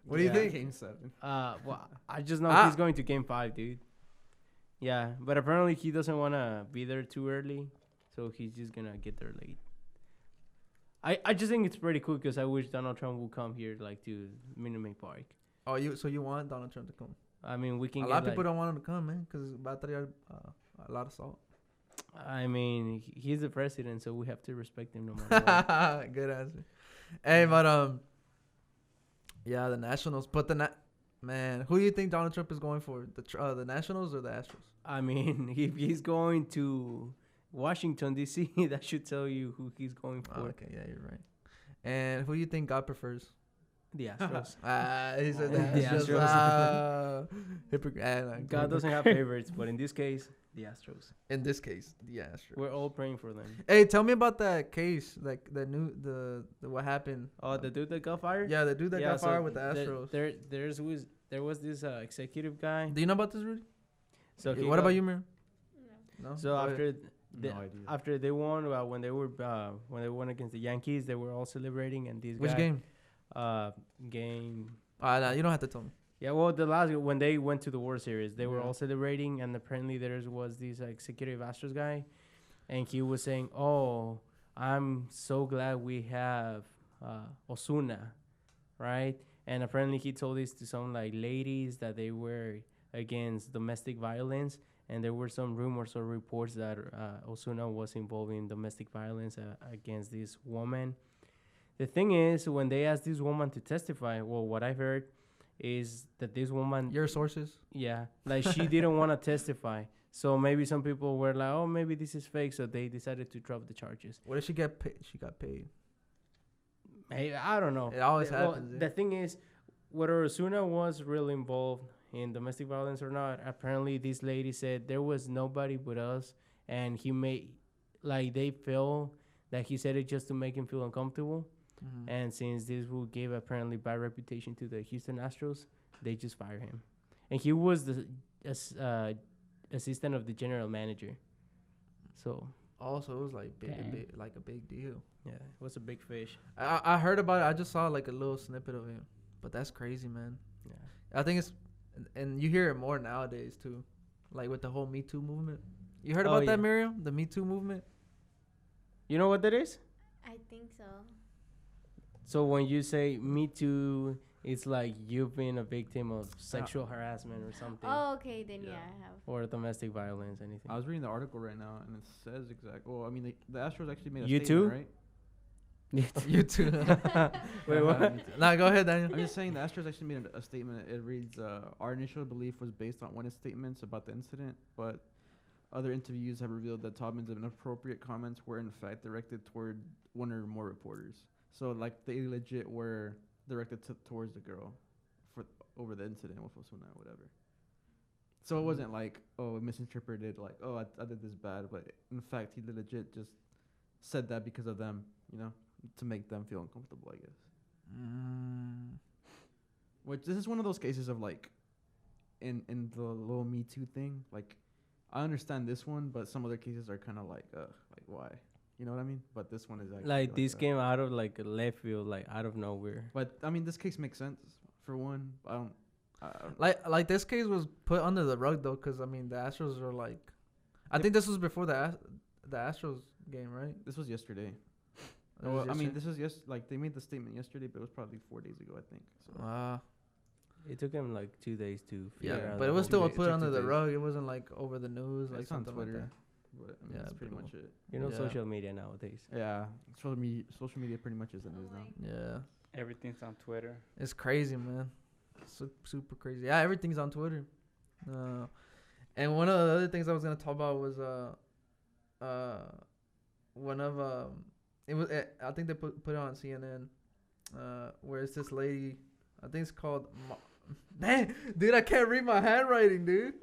Speaker 1: What do you
Speaker 2: Yeah.
Speaker 1: think?
Speaker 4: Game 7.
Speaker 2: well, I just know
Speaker 1: Ah.
Speaker 2: he's going to game 5, dude. Yeah, but apparently he doesn't want to be there too early, so he's just gonna get there late. I just think it's pretty cool because I wish Donald Trump would come here, like, to Minute Maid Park.
Speaker 1: Oh, you want Donald Trump to come?
Speaker 2: I mean, we can
Speaker 1: A
Speaker 2: get,
Speaker 1: lot of people
Speaker 2: like,
Speaker 1: don't want him to come, man, because battery a lot of salt.
Speaker 2: I mean, he's the president, so we have to respect him no matter what.
Speaker 1: Good answer. Hey, but yeah, the Nationals. But man, who do you think Donald Trump is going for? The Nationals or the Astros?
Speaker 2: I mean, if he's going to Washington, D.C., that should tell you who he's going for.
Speaker 1: Oh, okay, yeah, you're right. And who do you think God prefers?
Speaker 2: The Astros.
Speaker 1: He said
Speaker 2: The
Speaker 1: the Astros.
Speaker 2: Astros.
Speaker 1: Hypocrite.
Speaker 2: God doesn't have favorites, but in this case, the Astros.
Speaker 1: In this case, the Astros.
Speaker 2: We're all praying for them.
Speaker 1: Hey, tell me about that case, like the what happened.
Speaker 2: Oh, the dude that got fired?
Speaker 1: Yeah, the dude that got
Speaker 2: so
Speaker 1: fired with the Astros.
Speaker 2: There was this executive guy.
Speaker 1: Do you know about this, Rudy?
Speaker 2: So he
Speaker 1: What
Speaker 2: got-
Speaker 1: about you, Miriam? No.
Speaker 2: So
Speaker 1: Go ahead.
Speaker 2: after
Speaker 4: No idea.
Speaker 2: after they won, when they won against the Yankees, they were all celebrating, and this
Speaker 1: Which
Speaker 2: guy,
Speaker 1: game?
Speaker 2: game.
Speaker 1: Nah, you don't have to tell me.
Speaker 2: Yeah, well, the last when they went to the World Series, they were
Speaker 1: Yeah.
Speaker 2: all celebrating, and apparently there was this executive Astros guy, and he was saying, "Oh, I'm so glad we have Osuna, right?" And apparently he told this to some like ladies that they were against domestic violence, and there were some rumors or reports that Osuna was involved in domestic violence against this woman. The thing is, when they asked this woman to testify, well, what I heard is that this woman,
Speaker 1: Your sources?
Speaker 2: yeah, like she didn't want to testify. So maybe some people were like, oh, maybe this is fake. So they decided to drop the charges.
Speaker 1: What did she get paid? She got paid.
Speaker 2: Hey, I don't know.
Speaker 1: It always
Speaker 2: Well,
Speaker 1: happens.
Speaker 2: the thing is, whether Osuna was really involved in domestic violence or not, apparently this lady said there was nobody but us. And he made, like, they feel that he said it just to make him feel uncomfortable.
Speaker 1: Mhm.
Speaker 2: And since this will give apparently bad reputation to the Houston Astros, they just fire him. And he was the assistant of the general manager. So
Speaker 1: Also, it was like
Speaker 5: Dang.
Speaker 1: a big deal.
Speaker 2: yeah, it was a big fish.
Speaker 1: I heard about it. I just saw like a little snippet of it, but that's crazy, man.
Speaker 2: Yeah.
Speaker 1: I think it's, and you hear it more nowadays too, like with the whole Me Too movement. You heard
Speaker 2: Oh,
Speaker 1: about
Speaker 2: yeah.
Speaker 1: that, Miriam? The Me Too movement.
Speaker 2: You know what that is?
Speaker 3: I think so.
Speaker 2: So when you say Me Too, it's like you've been a victim of sexual harassment or something,
Speaker 3: Oh, okay, then yeah,
Speaker 4: Yeah.
Speaker 3: I have.
Speaker 2: or domestic violence, anything.
Speaker 4: I was reading the article right now, and it says exactly. Well, I mean, the Astros actually made a
Speaker 2: You
Speaker 4: statement,
Speaker 2: too?
Speaker 4: right?
Speaker 1: You too.
Speaker 2: Wait, what?
Speaker 1: Nah, go ahead, Daniel.
Speaker 4: I'm just saying the Astros actually made a statement. It reads, our initial belief was based on witness statements about the incident, but other interviews have revealed that Taubman's inappropriate comments were in fact directed toward one or more reporters. So, like, they legit were directed towards the girl over the incident with Osuna or whatever. So it wasn't like, oh, misinterpreted, like, oh, I did this bad. But in fact, he legit just said that because of them, you know, to make them feel uncomfortable, I guess. Which this is one of those cases of like, in the little Me Too thing. Like, I understand this one, but some other cases are kind of like why? You know what I mean? But this one is actually
Speaker 2: Like this
Speaker 4: that.
Speaker 2: came out of like a left field, like out of nowhere.
Speaker 4: But I mean, this case makes sense for one. I don't.
Speaker 1: Like this case was put under the rug though, because I mean the Astros are like, I think this was before the Astros game, right?
Speaker 4: This was yesterday.
Speaker 1: That was
Speaker 4: I mean,
Speaker 1: yesterday?
Speaker 4: this was like they made the statement yesterday, but it was probably 4 days ago, I think. So
Speaker 2: It took him like 2 days to figure
Speaker 1: yeah,
Speaker 2: out.
Speaker 1: but
Speaker 2: the
Speaker 1: it was
Speaker 2: whole
Speaker 1: still
Speaker 4: days.
Speaker 2: thing.
Speaker 1: put
Speaker 4: It took
Speaker 1: under
Speaker 4: 2
Speaker 1: the
Speaker 4: days.
Speaker 1: rug. It wasn't like over the news,
Speaker 4: yeah,
Speaker 1: like
Speaker 4: it's on
Speaker 1: something
Speaker 4: Twitter.
Speaker 1: like
Speaker 4: But I mean,
Speaker 1: Yeah,
Speaker 4: that's pretty
Speaker 1: pretty
Speaker 4: much it.
Speaker 2: You know,
Speaker 1: Yeah.
Speaker 2: social media nowadays.
Speaker 4: Yeah, social media pretty much is the news now.
Speaker 1: that. Yeah,
Speaker 5: Everything's on Twitter.
Speaker 1: it's crazy, man. Super crazy. Yeah, everything's on Twitter. And one of the other things I was gonna talk about was one of it was I think they put it on CNN where it's this lady, I think it's called Man, dude, I can't read my handwriting, dude.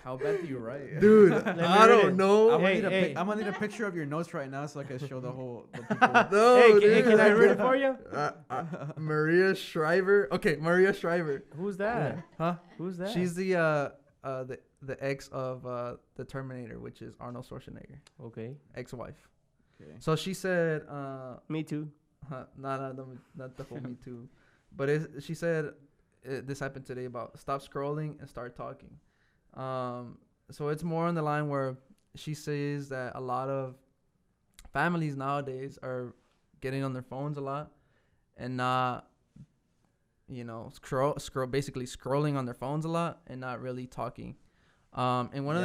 Speaker 6: How bad do you write?
Speaker 1: Dude,
Speaker 2: me
Speaker 1: I
Speaker 2: read
Speaker 1: don't
Speaker 2: it.
Speaker 1: know.
Speaker 2: Hey,
Speaker 4: I'm gonna need a picture of your notes right now so I can show the whole. The people.
Speaker 1: No,
Speaker 2: Hey,
Speaker 1: dude.
Speaker 2: can I read it for you?
Speaker 1: Maria Shriver. Okay, Maria Shriver.
Speaker 2: Who's that?
Speaker 1: Huh?
Speaker 2: Who's that?
Speaker 1: She's the ex of the Terminator, which is Arnold Schwarzenegger,
Speaker 2: okay.
Speaker 1: ex-wife.
Speaker 4: Okay.
Speaker 1: So she said,
Speaker 2: Me too.
Speaker 1: not the whole Me Too, but she said this happened today about stop scrolling and start talking. So it's more on the line where she says that a lot of families nowadays are getting on their phones a lot and not, basically scrolling on their phones a lot and not really talking. And one of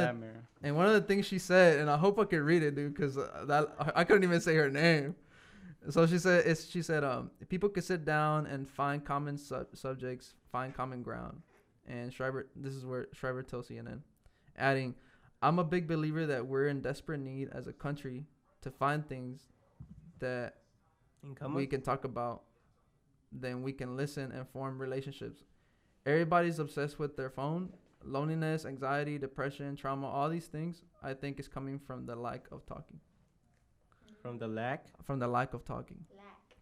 Speaker 1: the things she said, and I hope I can read it, dude, because that I couldn't even say her name. So she said, people could sit down and find common subjects, find common ground. And this is where Shriver tells CNN, adding, I'm a big believer that we're in desperate need as a country to find things that we can talk about, then we can listen and form relationships. Everybody's obsessed with their phone. Loneliness, anxiety, depression, trauma, all these things, I think, is coming from the lack of talking.
Speaker 2: From the lack?
Speaker 1: From the lack of talking.
Speaker 3: Lack.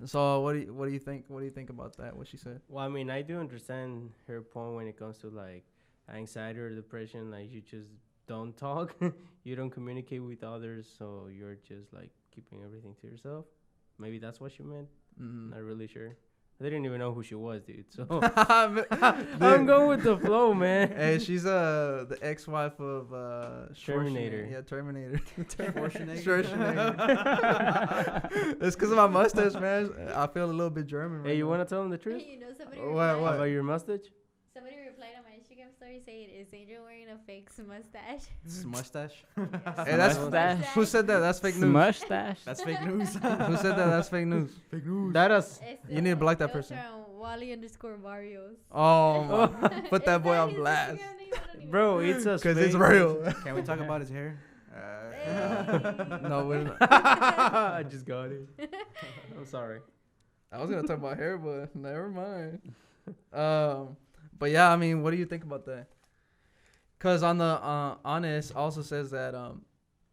Speaker 1: So what do you think? What do you think about that? What she said?
Speaker 2: Well, I mean, I do understand her point when it comes to like anxiety or depression. Like you just don't talk, you don't communicate with others, so you're just like keeping everything to yourself. Maybe that's what she meant. Not really sure. I didn't even know who she was, dude. So I'm going with the flow, man.
Speaker 1: Hey, she's the ex-wife of
Speaker 2: Terminator.
Speaker 1: Yeah, Terminator.
Speaker 4: Schwarzenegger.
Speaker 1: It's because of my mustache, man. I feel a little bit German.
Speaker 2: Hey, you want to tell them the truth?
Speaker 3: You know, somebody
Speaker 1: What?
Speaker 3: replied,
Speaker 1: What?
Speaker 2: About your mustache?
Speaker 3: somebody replied on my Instagram story saying, "Is Angel wearing a fake mustache?"
Speaker 4: Mustache.
Speaker 1: Hey, that's
Speaker 5: Mustache.
Speaker 1: who said that? That's fake news.
Speaker 5: Mustache.
Speaker 4: That's fake news.
Speaker 1: Who said that? That's fake news.
Speaker 4: Fake news.
Speaker 2: That is.
Speaker 1: You need to block that
Speaker 3: It was
Speaker 1: person.
Speaker 3: from Wally_Marios.
Speaker 1: Oh, my. Put that
Speaker 3: It's
Speaker 1: boy
Speaker 3: not
Speaker 1: on
Speaker 3: his
Speaker 1: blast.
Speaker 3: Instagram name, I don't even
Speaker 2: Bro,
Speaker 3: know.
Speaker 2: it's a
Speaker 1: Because it's
Speaker 2: fake-
Speaker 1: real.
Speaker 4: Can we talk about his hair?
Speaker 3: Hey.
Speaker 1: No, we're not.
Speaker 2: I just got it. I'm sorry.
Speaker 1: I was gonna talk about hair, but never mind. But yeah, I mean, what do you think about that? Cause on the Honest also says that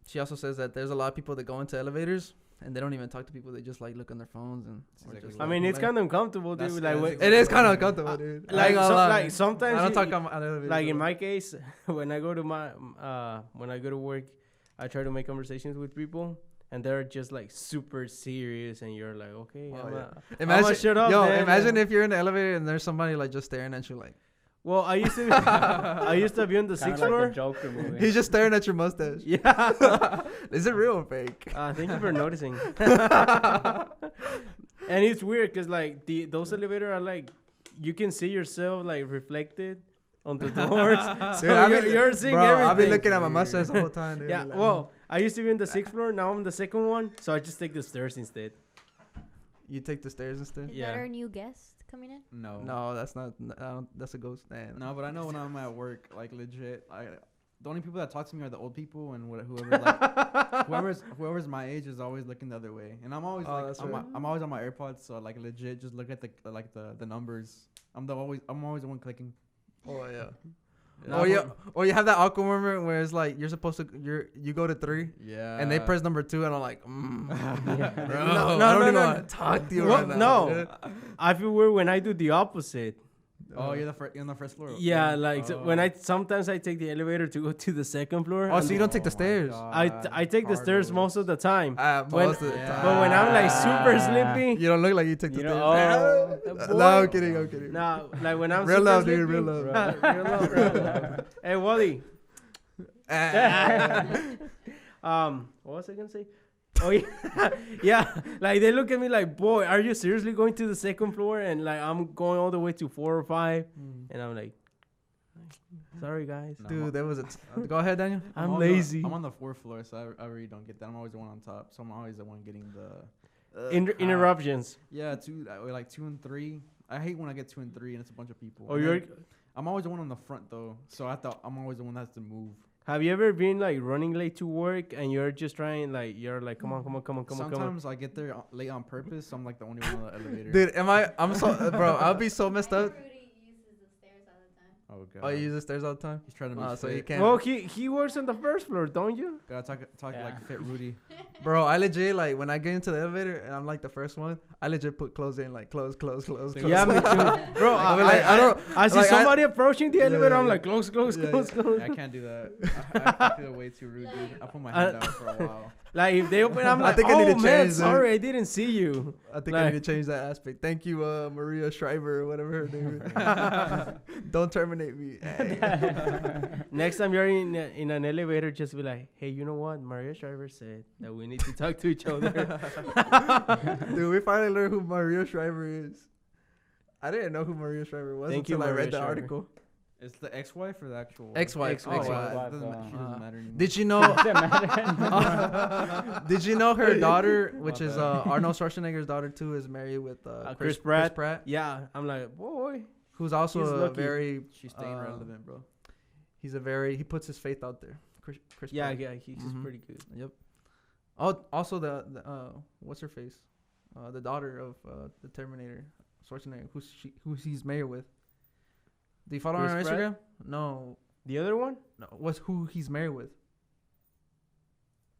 Speaker 1: she also says that there's a lot of people that go into elevators and they don't even talk to people. They just like look on their phones and. Or
Speaker 4: Exactly
Speaker 1: just,
Speaker 2: I
Speaker 4: what-
Speaker 2: mean, it's
Speaker 1: like-
Speaker 2: kind of uncomfortable, dude.
Speaker 4: That's-
Speaker 2: Like,
Speaker 4: that's
Speaker 2: when,
Speaker 4: exactly
Speaker 1: It is
Speaker 4: what
Speaker 1: kind
Speaker 4: I
Speaker 1: of
Speaker 4: mean.
Speaker 1: uncomfortable, dude. I
Speaker 2: like,
Speaker 1: ain't gonna lie.
Speaker 2: like sometimes
Speaker 1: I don't
Speaker 2: you-
Speaker 1: talk on elevators.
Speaker 2: like in
Speaker 1: though.
Speaker 2: my case, when I go to when I go to work, I try to make conversations with people, and they're just like super serious, and you're like, okay,
Speaker 1: Oh,
Speaker 2: I'm
Speaker 1: yeah.
Speaker 2: I'ma shut up, man.
Speaker 1: Imagine if you're in the elevator and there's somebody like just staring at you, like
Speaker 2: well, I used to, be on the
Speaker 5: Kinda
Speaker 2: sixth
Speaker 5: like
Speaker 2: floor.
Speaker 5: the Joker movie.
Speaker 1: he's just staring at your mustache.
Speaker 2: Yeah.
Speaker 1: Is it real or fake?
Speaker 2: Thank you for noticing. And it's weird because like those elevators are like you can see yourself like reflected on the doors. So
Speaker 1: Dude,
Speaker 2: you're seeing
Speaker 1: bro,
Speaker 2: everything.
Speaker 1: I've been looking at my mustache the whole time. Dude.
Speaker 2: Yeah,
Speaker 1: Like,
Speaker 2: well, I used to be on the sixth floor. Now I'm on the second one, so I just take the stairs instead.
Speaker 1: you take the stairs instead.
Speaker 3: Is
Speaker 2: Yeah.
Speaker 3: that our new guest coming in?
Speaker 4: No.
Speaker 1: No, that's not. That's a ghost. Man.
Speaker 4: No, but I know when I'm at work, like legit, the only people that talk to me are the old people and whoever's my age is always looking the other way, and I'm always
Speaker 1: that's right.
Speaker 4: I'm always on my AirPods, so like legit just look at the numbers. I'm always the one clicking.
Speaker 1: Oh yeah.
Speaker 4: No,
Speaker 1: Or
Speaker 4: but-
Speaker 1: or you have that awkward moment where it's like you're supposed to you go to 3
Speaker 4: Yeah.
Speaker 1: and they press number 2 and I'm like, bro,
Speaker 2: No,
Speaker 1: I don't
Speaker 2: no,
Speaker 1: even
Speaker 2: no.
Speaker 1: want to talk to you
Speaker 2: Well,
Speaker 1: right now.
Speaker 2: no.
Speaker 1: dude.
Speaker 2: I feel weird when I do the opposite.
Speaker 4: Oh, you're on the first floor.
Speaker 2: Yeah, like so when
Speaker 4: Oh.
Speaker 2: sometimes I take the elevator to go to the second floor.
Speaker 1: Oh,
Speaker 2: and
Speaker 1: so you don't take the
Speaker 4: my
Speaker 1: stairs?
Speaker 4: God.
Speaker 2: I take the stairs
Speaker 4: Carlos.
Speaker 2: most of the time.
Speaker 1: Most of the
Speaker 4: Yeah.
Speaker 1: time.
Speaker 2: But when I'm like super sleepy,
Speaker 1: You don't look like you took the
Speaker 5: You
Speaker 1: stairs.
Speaker 5: know,
Speaker 1: No, I'm kidding. I'm kidding.
Speaker 2: nah, like when I'm
Speaker 1: Real
Speaker 2: super
Speaker 1: love,
Speaker 2: sleepy,
Speaker 1: dude, real love.
Speaker 2: real love, real love. Hey, Wally. What was I gonna say? Oh yeah, yeah. Like they look at me like, boy, are you seriously going to the second floor? And like I'm going all the way to 4 or 5, and I'm like, sorry guys,
Speaker 4: No,
Speaker 1: Dude, that was a. Go ahead, Daniel.
Speaker 2: I'm
Speaker 4: on
Speaker 2: lazy.
Speaker 4: I'm on the 4th floor, so I really don't get that. I'm always the one on top, so I'm always the one getting the.
Speaker 2: Interruptions.
Speaker 4: Yeah, 2 like 2 and 3. I hate when I get 2 and 3 and it's a bunch of people.
Speaker 2: Oh,
Speaker 4: And
Speaker 2: you're
Speaker 4: then I'm always the one on the front though, so I'm always the one that has to move.
Speaker 2: Have you ever been like running late to work and you're just trying you're like come on.
Speaker 4: Sometimes I get there late on purpose. So I'm like the only one on the elevator.
Speaker 1: Dude, I'm so bro. I'll be so messed up.
Speaker 3: Rudy uses the stairs all the time.
Speaker 4: Oh god.
Speaker 1: Oh, you use the stairs all the time.
Speaker 4: He's trying to be
Speaker 1: So
Speaker 4: fit.
Speaker 1: you can't.
Speaker 2: Well, he works on the first floor, don't you?
Speaker 4: Gotta talk
Speaker 5: Yeah.
Speaker 4: like fit Rudy.
Speaker 1: Bro, I legit like when I get into the elevator and I'm like the first one, I legit put clothes in like close.
Speaker 2: Yeah, me too, bro. I don't. I see
Speaker 1: like,
Speaker 2: somebody approaching the elevator. I'm
Speaker 1: yeah.
Speaker 2: like close.
Speaker 4: Yeah, I can't do that. I feel way too rude, dude. I put my hand down for a while.
Speaker 2: Like if they open, I'm
Speaker 1: I
Speaker 2: like,
Speaker 1: think I need
Speaker 2: oh
Speaker 1: to
Speaker 2: man,
Speaker 1: change,
Speaker 2: sorry, I didn't see you.
Speaker 1: I think I need to change that aspect. Thank you, Maria Shriver or whatever her name is. Don't terminate me.
Speaker 2: Next time you're in an elevator, just be like, hey, you know what? Maria Shriver said that we need to talk to each other.
Speaker 1: Dude, we finally learned who Maria Shriver is. I didn't know who Maria Shriver was
Speaker 2: Thank you,
Speaker 1: until I
Speaker 2: Maria
Speaker 1: read the
Speaker 2: Shriver.
Speaker 1: article.
Speaker 4: It's the ex-wife or the actual
Speaker 1: Ex-wife.
Speaker 2: Ex-wife.
Speaker 4: She doesn't matter anymore.
Speaker 1: Did you know? Did you know her daughter, which is Arnold Schwarzenegger's daughter too, is married with
Speaker 2: Chris Pratt? Yeah, I'm like, boy.
Speaker 1: who's also
Speaker 2: He's
Speaker 1: a
Speaker 2: lucky.
Speaker 1: very.
Speaker 4: She's staying relevant, bro.
Speaker 1: He puts his faith out there. Chris
Speaker 2: Yeah,
Speaker 1: Pratt.
Speaker 2: yeah, he's
Speaker 1: Mhm.
Speaker 2: pretty good.
Speaker 1: Yep. Oh, also the what's her face, the daughter of the Terminator, Schwarzenegger, who he's married with. Do you follow her on
Speaker 2: Chris Pratt?
Speaker 1: Instagram? No,
Speaker 2: The other one?
Speaker 1: no. What's who he's married with?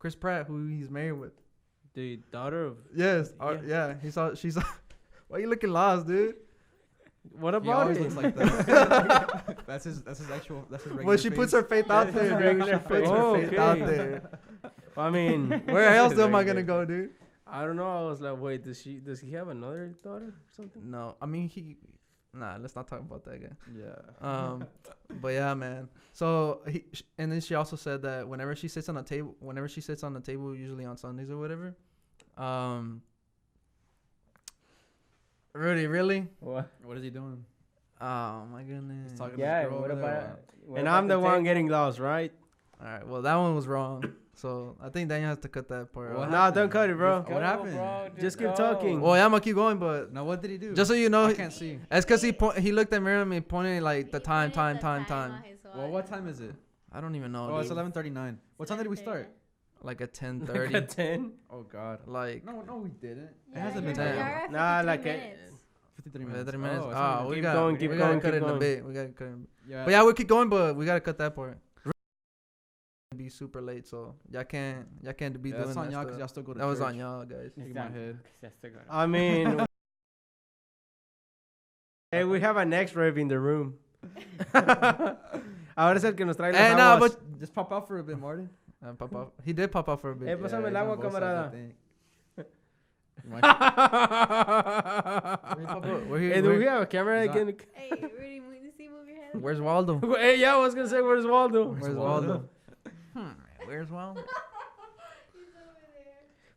Speaker 1: Chris Pratt, who he's married with.
Speaker 2: The daughter of.
Speaker 1: Yes.
Speaker 2: Yeah.
Speaker 1: Yeah. She's. Why you looking lost, dude?
Speaker 2: What
Speaker 4: He
Speaker 2: about
Speaker 4: always
Speaker 2: it?
Speaker 4: looks like that. That's his regular
Speaker 1: Well, she puts her faith out there, dude.
Speaker 5: regular
Speaker 1: She puts
Speaker 2: face.
Speaker 1: her faith out
Speaker 2: Okay.
Speaker 1: there.
Speaker 2: I mean,
Speaker 1: Where else am I gonna go, dude?
Speaker 2: I don't know. I was like, wait, does he have another daughter or something?
Speaker 1: No, I mean Nah, let's not talk about that again.
Speaker 4: Yeah.
Speaker 1: But yeah, man. So and then she also said that whenever she sits on the table, usually on Sundays or whatever, Rudy, really?
Speaker 5: What?
Speaker 4: What is he doing?
Speaker 1: Oh my goodness.
Speaker 4: He's talking
Speaker 5: Yeah.
Speaker 4: to his girl
Speaker 5: What
Speaker 4: over there,
Speaker 5: about? what
Speaker 2: And
Speaker 5: about
Speaker 2: I'm the one
Speaker 5: table?
Speaker 2: getting lost, right?
Speaker 1: All right. Well, that one was wrong. So I think Daniel has to cut that part
Speaker 4: What
Speaker 1: out.
Speaker 2: Nah, don't cut it, bro.
Speaker 4: What happened?
Speaker 5: Bro,
Speaker 2: Just keep
Speaker 5: go.
Speaker 2: talking.
Speaker 1: Well, yeah, I'm gonna keep going, but
Speaker 4: Now what did he do?
Speaker 1: just so you know,
Speaker 4: I can't see.
Speaker 1: it's because he looked at Miriam and pointed like the
Speaker 3: He
Speaker 1: time.
Speaker 3: pointed the on his
Speaker 4: Well, what time is it?
Speaker 1: I don't even know.
Speaker 4: Oh, it's
Speaker 1: dude.
Speaker 4: 11:39. What time did we start?
Speaker 1: Like at
Speaker 2: Like
Speaker 1: 10:30.
Speaker 2: a 10?
Speaker 4: Oh God.
Speaker 1: Like
Speaker 4: No, we didn't.
Speaker 3: Yeah,
Speaker 4: It hasn't been
Speaker 3: you're
Speaker 1: that
Speaker 3: at
Speaker 2: Nah,
Speaker 3: 53
Speaker 2: like
Speaker 3: minutes.
Speaker 4: 53 minutes.
Speaker 1: 3 minutes.
Speaker 4: Oh, it's
Speaker 1: Oh,
Speaker 4: not
Speaker 1: we
Speaker 2: Keep
Speaker 1: got
Speaker 2: going,
Speaker 1: we
Speaker 2: keep
Speaker 1: gotta
Speaker 2: going,
Speaker 1: cut
Speaker 2: keep
Speaker 1: it in a
Speaker 2: going.
Speaker 1: bit. We gotta cut it.
Speaker 4: yeah.
Speaker 1: But yeah, we'll keep going, but we gotta cut that part. Be super late, so y'all can't be
Speaker 4: Yeah,
Speaker 1: doing
Speaker 4: that's on
Speaker 1: that
Speaker 4: y'all because
Speaker 1: stuff.
Speaker 4: y'all still go to
Speaker 1: That was
Speaker 4: church.
Speaker 1: on y'all, guys.
Speaker 4: Shake
Speaker 5: It's
Speaker 4: my
Speaker 5: done.
Speaker 4: head.
Speaker 5: Yes, they got it.
Speaker 2: I mean, hey, we have an ex-rev in the room. Ahora es el que nos trae las
Speaker 1: Hey, nah,
Speaker 2: aguas.
Speaker 1: but
Speaker 4: Just pop out for a bit, Martin.
Speaker 1: pop out. He did pop out for a bit.
Speaker 2: Hey, pásame el agua, camarada. Hey, do we have a camera
Speaker 4: He's
Speaker 2: again?
Speaker 3: Hey, Rudy, move your head.
Speaker 1: Where's Waldo?
Speaker 2: Hey, yeah, I was gonna say, where's Waldo?
Speaker 1: Where's Waldo? Where's Waldo?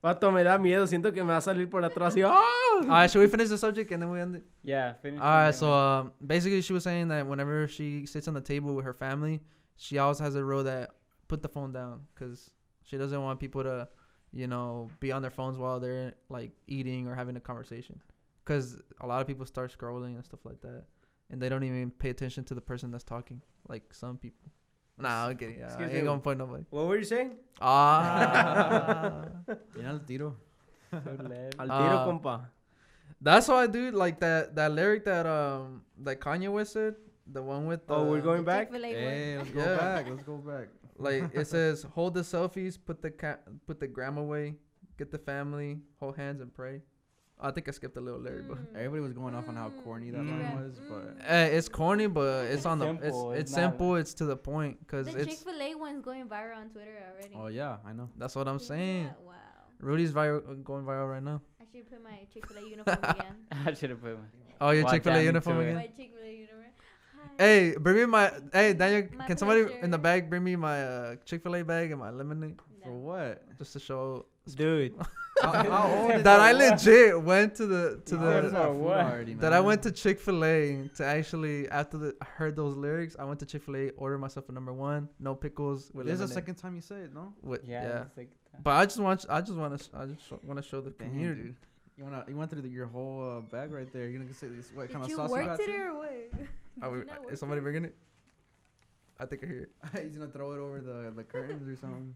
Speaker 2: Vato, me da miedo. Siento que me va a salir por atrás y ¡ah!
Speaker 1: All right, should we finish the subject and then we end it?
Speaker 5: Yeah, finish.
Speaker 1: All right, so basically she was saying that whenever she sits on the table with her family, she always has a rule that put the phone down because she doesn't want people to, be on their phones while they're like eating or having a conversation. Because a lot of people start scrolling and stuff like that, and they don't even pay attention to the person that's talking. Like some people. Nah, I'm kidding. I
Speaker 2: Excuse
Speaker 1: ain't
Speaker 2: me.
Speaker 1: gonna point nobody.
Speaker 2: What were you saying?
Speaker 1: Ah.
Speaker 4: Ya al tiro.
Speaker 2: Al
Speaker 1: Ah.
Speaker 2: tiro, compa.
Speaker 1: That's why, dude. Like that lyric that Kanye West said, the one with.
Speaker 2: Oh, we're going back?
Speaker 3: Chick-fil-A one.
Speaker 4: Hey, let's go
Speaker 1: Yeah.
Speaker 4: back. Let's go back.
Speaker 1: Like it says, hold the selfies, put the gram away, get the family, hold hands and pray. I think I skipped a little lyric, but
Speaker 4: Everybody was going off on how corny that line was, but
Speaker 1: it's corny, but it's on
Speaker 5: Simple,
Speaker 1: it's
Speaker 5: it's not
Speaker 1: simple, it's to the point, cause
Speaker 3: The
Speaker 1: it's
Speaker 3: Chick-fil-A one's going viral on Twitter already.
Speaker 4: oh yeah, I know.
Speaker 1: that's what I'm saying.
Speaker 3: Yeah, wow.
Speaker 1: Rudy's going viral right now.
Speaker 3: I should put my Chick-fil-A uniform again.
Speaker 5: I should have put my.
Speaker 1: Oh, your
Speaker 5: While
Speaker 1: Chick-fil-A
Speaker 5: jamming
Speaker 1: uniform
Speaker 5: to it.
Speaker 1: again.
Speaker 3: My Chick-fil-A uniform. Hi.
Speaker 1: Hey, bring me my. Hey, Daniel,
Speaker 3: My
Speaker 1: can somebody in
Speaker 3: pleasure.
Speaker 1: the bag bring me my Chick-fil-A bag and my lemonade
Speaker 4: For
Speaker 3: No.
Speaker 4: what?
Speaker 1: just to show
Speaker 2: Dude.
Speaker 4: How old is
Speaker 1: that I
Speaker 4: what?
Speaker 1: legit went to the
Speaker 5: Yeah,
Speaker 4: That's
Speaker 5: for
Speaker 4: not food
Speaker 5: what?
Speaker 4: already,
Speaker 1: that I
Speaker 4: man.
Speaker 1: went to Chick-fil-A to actually after I heard those lyrics. I went to Chick-fil-A, ordered myself a #1, no pickles. With
Speaker 4: This is the
Speaker 1: lemonade.
Speaker 4: second time you say it, no?
Speaker 5: Yeah. it's like that.
Speaker 1: But I just want to show the
Speaker 4: Damn,
Speaker 1: community.
Speaker 4: dude. You went through your whole bag right there. You're gonna say this? What
Speaker 3: Did
Speaker 4: kind of
Speaker 3: you
Speaker 4: sauce
Speaker 3: work
Speaker 4: you got?
Speaker 3: today or what?
Speaker 1: Are we,
Speaker 3: Did you not work
Speaker 1: is somebody
Speaker 3: today?
Speaker 1: bringing it? I think I hear it.
Speaker 4: He's gonna throw it over the curtains or something.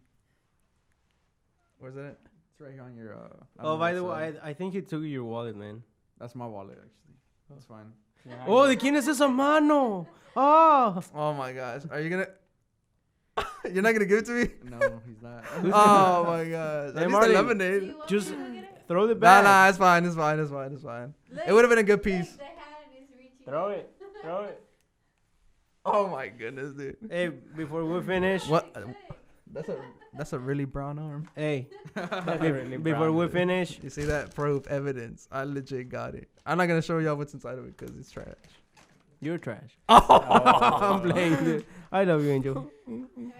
Speaker 1: Where's it?
Speaker 4: It's right here on your.
Speaker 2: Oh, by the way, I think he took your wallet, man.
Speaker 4: That's my wallet actually. That's fine.
Speaker 2: Oh, ¿de quién es esa mano? Oh.
Speaker 1: Oh my gosh. Are you gonna? You're not gonna give it to me?
Speaker 4: No, he's not.
Speaker 1: Oh my gosh.
Speaker 2: Hey,
Speaker 1: At least the
Speaker 2: Marty,
Speaker 1: lemonade.
Speaker 3: Do you want
Speaker 2: Just
Speaker 3: me to go get it?
Speaker 2: throw the
Speaker 1: Nah,
Speaker 2: bag.
Speaker 1: nah, it's fine. It's fine. It's fine. It's fine.
Speaker 3: Look,
Speaker 1: It would have been a good piece.
Speaker 3: The hand is reaching.
Speaker 5: Throw it. Throw it.
Speaker 1: Oh my goodness, dude.
Speaker 2: Hey, before we finish.
Speaker 1: What? That's a really brown arm.
Speaker 2: Hey,
Speaker 5: Really
Speaker 2: before
Speaker 5: brown,
Speaker 2: we
Speaker 5: dude.
Speaker 2: finish.
Speaker 1: You see that? Proof, evidence. I legit got it. I'm not gonna show y'all what's inside of it because it's trash.
Speaker 2: You're trash.
Speaker 1: Oh.
Speaker 2: I'm playing, dude. I love you, Angel.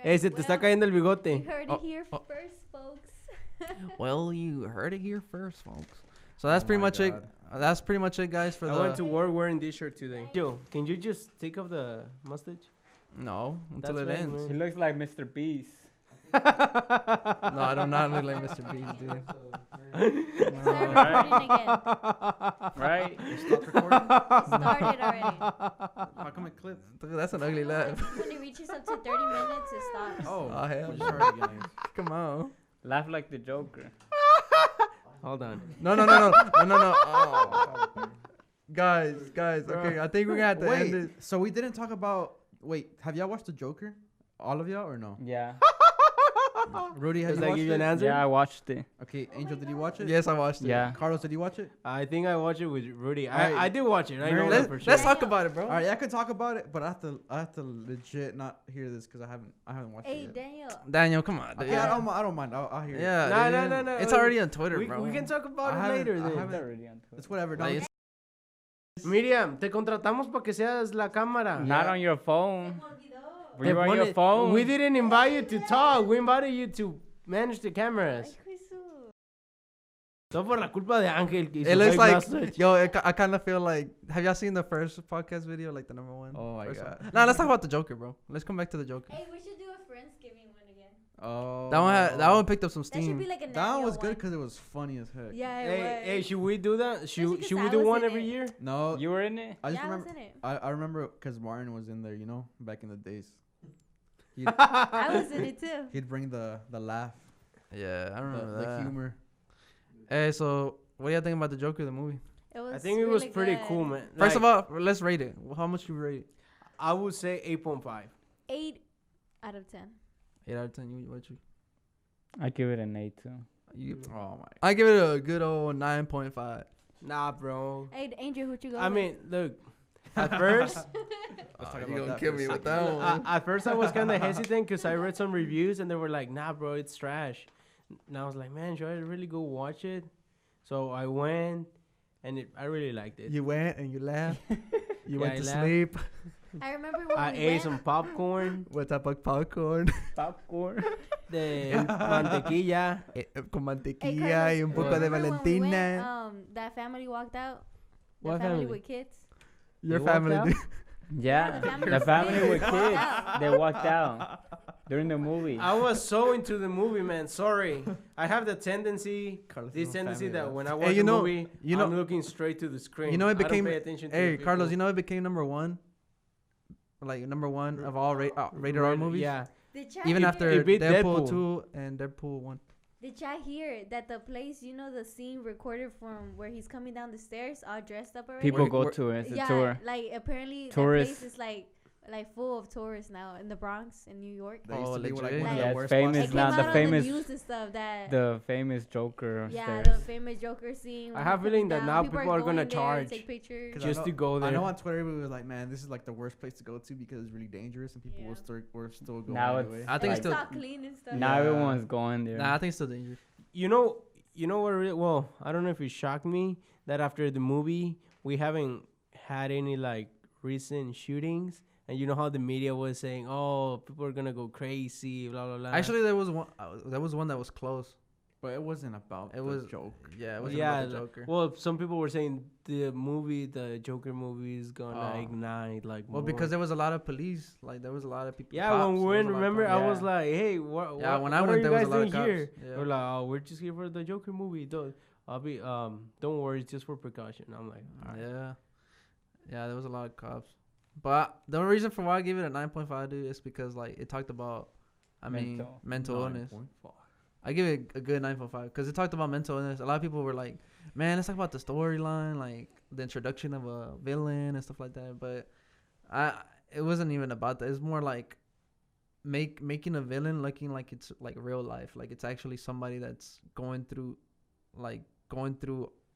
Speaker 2: Hey, se te está cayendo el
Speaker 3: You
Speaker 2: bigote.
Speaker 3: heard
Speaker 1: Oh,
Speaker 3: it here
Speaker 1: oh.
Speaker 3: first, folks.
Speaker 1: Well, you heard it here first, folks. So that's
Speaker 4: Oh
Speaker 1: pretty
Speaker 4: my
Speaker 1: much it.
Speaker 4: God.
Speaker 1: That's pretty much it, guys. For
Speaker 2: I
Speaker 1: the
Speaker 2: went to work wearing this shirt today. Joe, can you just take off the mustache?
Speaker 1: no until
Speaker 2: That's
Speaker 1: it
Speaker 2: right,
Speaker 1: ends.
Speaker 5: He looks like Mr. Beast.
Speaker 1: No, I do not look like Mr. Beast, dude.
Speaker 3: Start
Speaker 5: Right.
Speaker 3: recording again.
Speaker 5: Right?
Speaker 4: Stop recording.
Speaker 3: Started already.
Speaker 4: How come it clips?
Speaker 1: Dude, that's an ugly laugh.
Speaker 3: When it reaches up to 30 minutes, it stops.
Speaker 4: Oh,
Speaker 1: Oh, hell.
Speaker 4: we just started again. I guess.
Speaker 1: Come on.
Speaker 5: Laugh like the Joker.
Speaker 2: Hold on.
Speaker 1: No. Oh. Guys. Okay, I think we're gonna have to end
Speaker 4: Wait,
Speaker 1: it.
Speaker 4: so we didn't talk about. Wait, have y'all watched the Joker? All of y'all or no?
Speaker 5: Yeah.
Speaker 4: Rudy, have
Speaker 2: Does
Speaker 4: you
Speaker 2: that
Speaker 4: watched
Speaker 2: give you an
Speaker 4: it?
Speaker 2: answer?
Speaker 5: Yeah, I watched it.
Speaker 4: Okay, Angel, did you watch it?
Speaker 1: Yes, I watched it.
Speaker 5: Yeah.
Speaker 4: Carlos, did you watch it?
Speaker 2: I think I watched it with Rudy.
Speaker 4: Alright.
Speaker 2: I did watch it. I know that
Speaker 1: Let's,
Speaker 2: for sure.
Speaker 1: let's talk about it, bro.
Speaker 4: All right, I could talk about it, but I have to legit not hear this because I haven't watched
Speaker 3: Hey,
Speaker 4: it yet.
Speaker 3: Daniel.
Speaker 1: Daniel, come on.
Speaker 4: Okay,
Speaker 1: Dude.
Speaker 4: I don't mind. I'll hear it.
Speaker 1: Yeah.
Speaker 2: No,
Speaker 1: dude.
Speaker 2: no.
Speaker 1: It's already on Twitter,
Speaker 2: we,
Speaker 1: bro.
Speaker 2: we can talk about
Speaker 4: I
Speaker 2: it
Speaker 4: haven't-
Speaker 2: later.
Speaker 4: I
Speaker 2: Then.
Speaker 4: haven't-
Speaker 5: It's already on Twitter.
Speaker 4: It's whatever.
Speaker 1: Like,
Speaker 4: Don't.
Speaker 1: it's-
Speaker 2: Miriam, te contratamos para que seas la cámara.
Speaker 5: Not on your phone. Were
Speaker 2: Te
Speaker 5: you on your
Speaker 2: pone-
Speaker 5: phone?
Speaker 2: We didn't invite you to talk. We invited you to manage the cameras. Todo por la culpa de Ángel. Que hizo
Speaker 1: It looks
Speaker 2: fake
Speaker 1: like,
Speaker 2: message.
Speaker 1: yo, I kind of feel like, have y'all seen the first podcast video, like the number one?
Speaker 4: Oh my
Speaker 1: First
Speaker 4: God.
Speaker 1: one? Nah, let's talk about the Joker, bro. Let's come back to the Joker.
Speaker 3: Hey, we should do a Friendsgiving one again.
Speaker 4: Oh.
Speaker 1: That one picked up some
Speaker 3: That should
Speaker 1: steam.
Speaker 3: be like a
Speaker 4: That one was
Speaker 3: Daniel
Speaker 4: good because it was funny as heck.
Speaker 3: Yeah, it
Speaker 2: Hey,
Speaker 3: was.
Speaker 2: should we do that?
Speaker 3: Especially
Speaker 2: Should
Speaker 3: 'cause
Speaker 2: we
Speaker 3: I
Speaker 2: do
Speaker 3: was
Speaker 2: one
Speaker 3: in
Speaker 2: every
Speaker 3: it.
Speaker 2: year?
Speaker 4: No,
Speaker 5: You were in it?
Speaker 4: I just
Speaker 3: Yeah, I was
Speaker 4: remember.
Speaker 3: in it.
Speaker 4: I remember because Martin was in there. You know, back in the days.
Speaker 3: I was in it too.
Speaker 4: He'd bring the laugh,
Speaker 1: Yeah, I remember
Speaker 4: the
Speaker 1: that.
Speaker 4: humor.
Speaker 1: Hey, so what do you think about the Joker, the movie?
Speaker 3: It was
Speaker 2: I think it was
Speaker 3: really
Speaker 2: pretty
Speaker 3: good.
Speaker 2: cool, man.
Speaker 1: First of
Speaker 2: Like,
Speaker 1: all, let's rate it. How much you rate it?
Speaker 2: I would say 8.5.
Speaker 3: 8 out of 10.
Speaker 1: 8 out of 10. You what you?
Speaker 5: I give it an 8 too.
Speaker 1: You.
Speaker 4: Oh my.
Speaker 1: I give it a good old 9.5.
Speaker 2: Nah, bro.
Speaker 3: Hey, Angel, who'd you go
Speaker 2: I
Speaker 3: with?
Speaker 2: mean, look. At first,
Speaker 4: Let's talk
Speaker 1: You
Speaker 4: about
Speaker 1: gonna
Speaker 4: that
Speaker 1: kill
Speaker 4: for a
Speaker 1: me with
Speaker 4: second.
Speaker 1: that one.
Speaker 2: at first I was kind of hesitant because I read some reviews and they were like, "Nah, bro, it's trash." And I was like, "Man, should I really go watch it?" So I went, and I really liked it.
Speaker 1: You went and you laughed. You
Speaker 2: Yeah,
Speaker 1: went
Speaker 2: I
Speaker 1: to
Speaker 2: laughed.
Speaker 1: sleep.
Speaker 3: I remember when
Speaker 2: I
Speaker 3: we
Speaker 2: ate
Speaker 3: went.
Speaker 2: some popcorn,
Speaker 1: What type of popcorn?
Speaker 5: Popcorn.
Speaker 2: de mantequilla.
Speaker 1: Con
Speaker 3: Hey,
Speaker 1: mantequilla y un
Speaker 3: Carlos,
Speaker 1: poco de
Speaker 3: remember when we went,
Speaker 1: Valentina.
Speaker 3: that family walked out? The
Speaker 2: What
Speaker 3: family
Speaker 2: family?
Speaker 3: with kids?
Speaker 1: Your
Speaker 2: You walked
Speaker 1: family.
Speaker 2: out?
Speaker 1: dude.
Speaker 5: Yeah. The family with kids. They walked out during the movie.
Speaker 2: I was so into the movie, man. Sorry, I have the tendency,
Speaker 4: Carlos'
Speaker 2: this
Speaker 4: own
Speaker 2: tendency
Speaker 4: family,
Speaker 2: that
Speaker 4: though.
Speaker 2: when I
Speaker 1: Hey,
Speaker 2: watch
Speaker 1: you
Speaker 2: a
Speaker 1: know-
Speaker 2: movie,
Speaker 1: you know-
Speaker 2: I'm looking straight to the screen.
Speaker 1: You know, it
Speaker 2: I don't
Speaker 1: became.
Speaker 2: pay attention to
Speaker 1: Hey,
Speaker 2: the people.
Speaker 1: Carlos, you know it became number one. Like number one of all rated R movies.
Speaker 2: Yeah.
Speaker 3: Did y'all
Speaker 1: Even
Speaker 3: hear-
Speaker 1: after
Speaker 2: It beat
Speaker 1: Deadpool
Speaker 2: Deadpool.
Speaker 1: 2 and Deadpool 1.
Speaker 3: Did y'all hear that the place, you know, the scene recorded from where he's coming down the stairs, all dressed up already?
Speaker 5: People
Speaker 1: Where-
Speaker 5: go
Speaker 1: where-
Speaker 5: to it. It's a
Speaker 3: yeah,
Speaker 5: tour.
Speaker 3: like apparently
Speaker 5: Tourists.
Speaker 3: that place is like full of tourists now in the Bronx in New York.
Speaker 4: That used
Speaker 1: Oh,
Speaker 4: to be like
Speaker 1: legit?
Speaker 4: one of
Speaker 3: Yeah,
Speaker 4: the
Speaker 3: it's
Speaker 4: worst
Speaker 5: famous
Speaker 3: It
Speaker 4: spots.
Speaker 3: came
Speaker 5: now,
Speaker 3: out
Speaker 5: the
Speaker 3: on
Speaker 5: famous-
Speaker 3: the news and stuff that
Speaker 5: The famous Joker
Speaker 3: yeah,
Speaker 5: upstairs.
Speaker 3: the famous Joker scene.
Speaker 2: I
Speaker 3: when
Speaker 2: have
Speaker 3: he's
Speaker 2: feeling
Speaker 3: coming
Speaker 2: that
Speaker 3: down.
Speaker 2: now people are
Speaker 3: going
Speaker 2: gonna
Speaker 3: there to
Speaker 2: charge
Speaker 3: take pictures.
Speaker 4: 'Cause I
Speaker 2: Just
Speaker 4: know-
Speaker 2: to go there.
Speaker 4: I know on Twitter everybody was like, "Man, this is like the worst place to go to because it's really dangerous," and people
Speaker 3: Yeah.
Speaker 4: were still going
Speaker 5: Now
Speaker 4: anyway.
Speaker 1: I think
Speaker 3: And
Speaker 1: it's
Speaker 3: it's
Speaker 1: still.
Speaker 3: all clean and stuff.
Speaker 5: Now
Speaker 4: Yeah.
Speaker 5: everyone's going there.
Speaker 1: Nah, I think it's still dangerous.
Speaker 2: You know what? Well, I don't know if it shocked me that after the movie we haven't had any like recent shootings, and you know how the media was saying, "Oh, people are gonna go crazy," blah blah blah.
Speaker 1: Actually, there was one. There was one that was close.
Speaker 4: But it wasn't about
Speaker 1: It
Speaker 4: the
Speaker 1: was
Speaker 4: joke.
Speaker 1: Yeah, it wasn't
Speaker 2: yeah.
Speaker 1: about the Joker.
Speaker 2: Well, some people were saying the Joker movie is gonna
Speaker 4: Oh.
Speaker 2: ignite like.
Speaker 1: Well,
Speaker 2: more.
Speaker 1: because there was a lot of police. Like there was a lot of people.
Speaker 2: yeah,
Speaker 1: cops,
Speaker 2: when we
Speaker 1: there was
Speaker 2: went,
Speaker 1: a lot of
Speaker 2: remember,
Speaker 1: cops.
Speaker 2: I was
Speaker 5: Yeah.
Speaker 2: like, "Hey, what?
Speaker 1: Yeah, when I
Speaker 2: what
Speaker 1: went,
Speaker 2: are
Speaker 1: there
Speaker 2: you
Speaker 1: was a
Speaker 2: guys
Speaker 1: lot of
Speaker 2: doing
Speaker 1: cops.
Speaker 2: here?"
Speaker 1: Yeah.
Speaker 2: We're like, "Oh, we're just here for the Joker movie. I'll be don't worry, it's just for precaution." I'm like, all right.
Speaker 1: Yeah, yeah, there was a lot of cops. But the only reason for why I gave it a 9.5, dude, is because like it talked about, mental illness.
Speaker 4: 9.5.
Speaker 1: I give it a good 9.5 because it talked about mental illness. A lot of people were like, "Man, let's talk about the storyline, like the introduction of a villain and stuff like that." But it wasn't even about that. It's more like making a villain looking like it's like real life, like it's actually somebody that's going through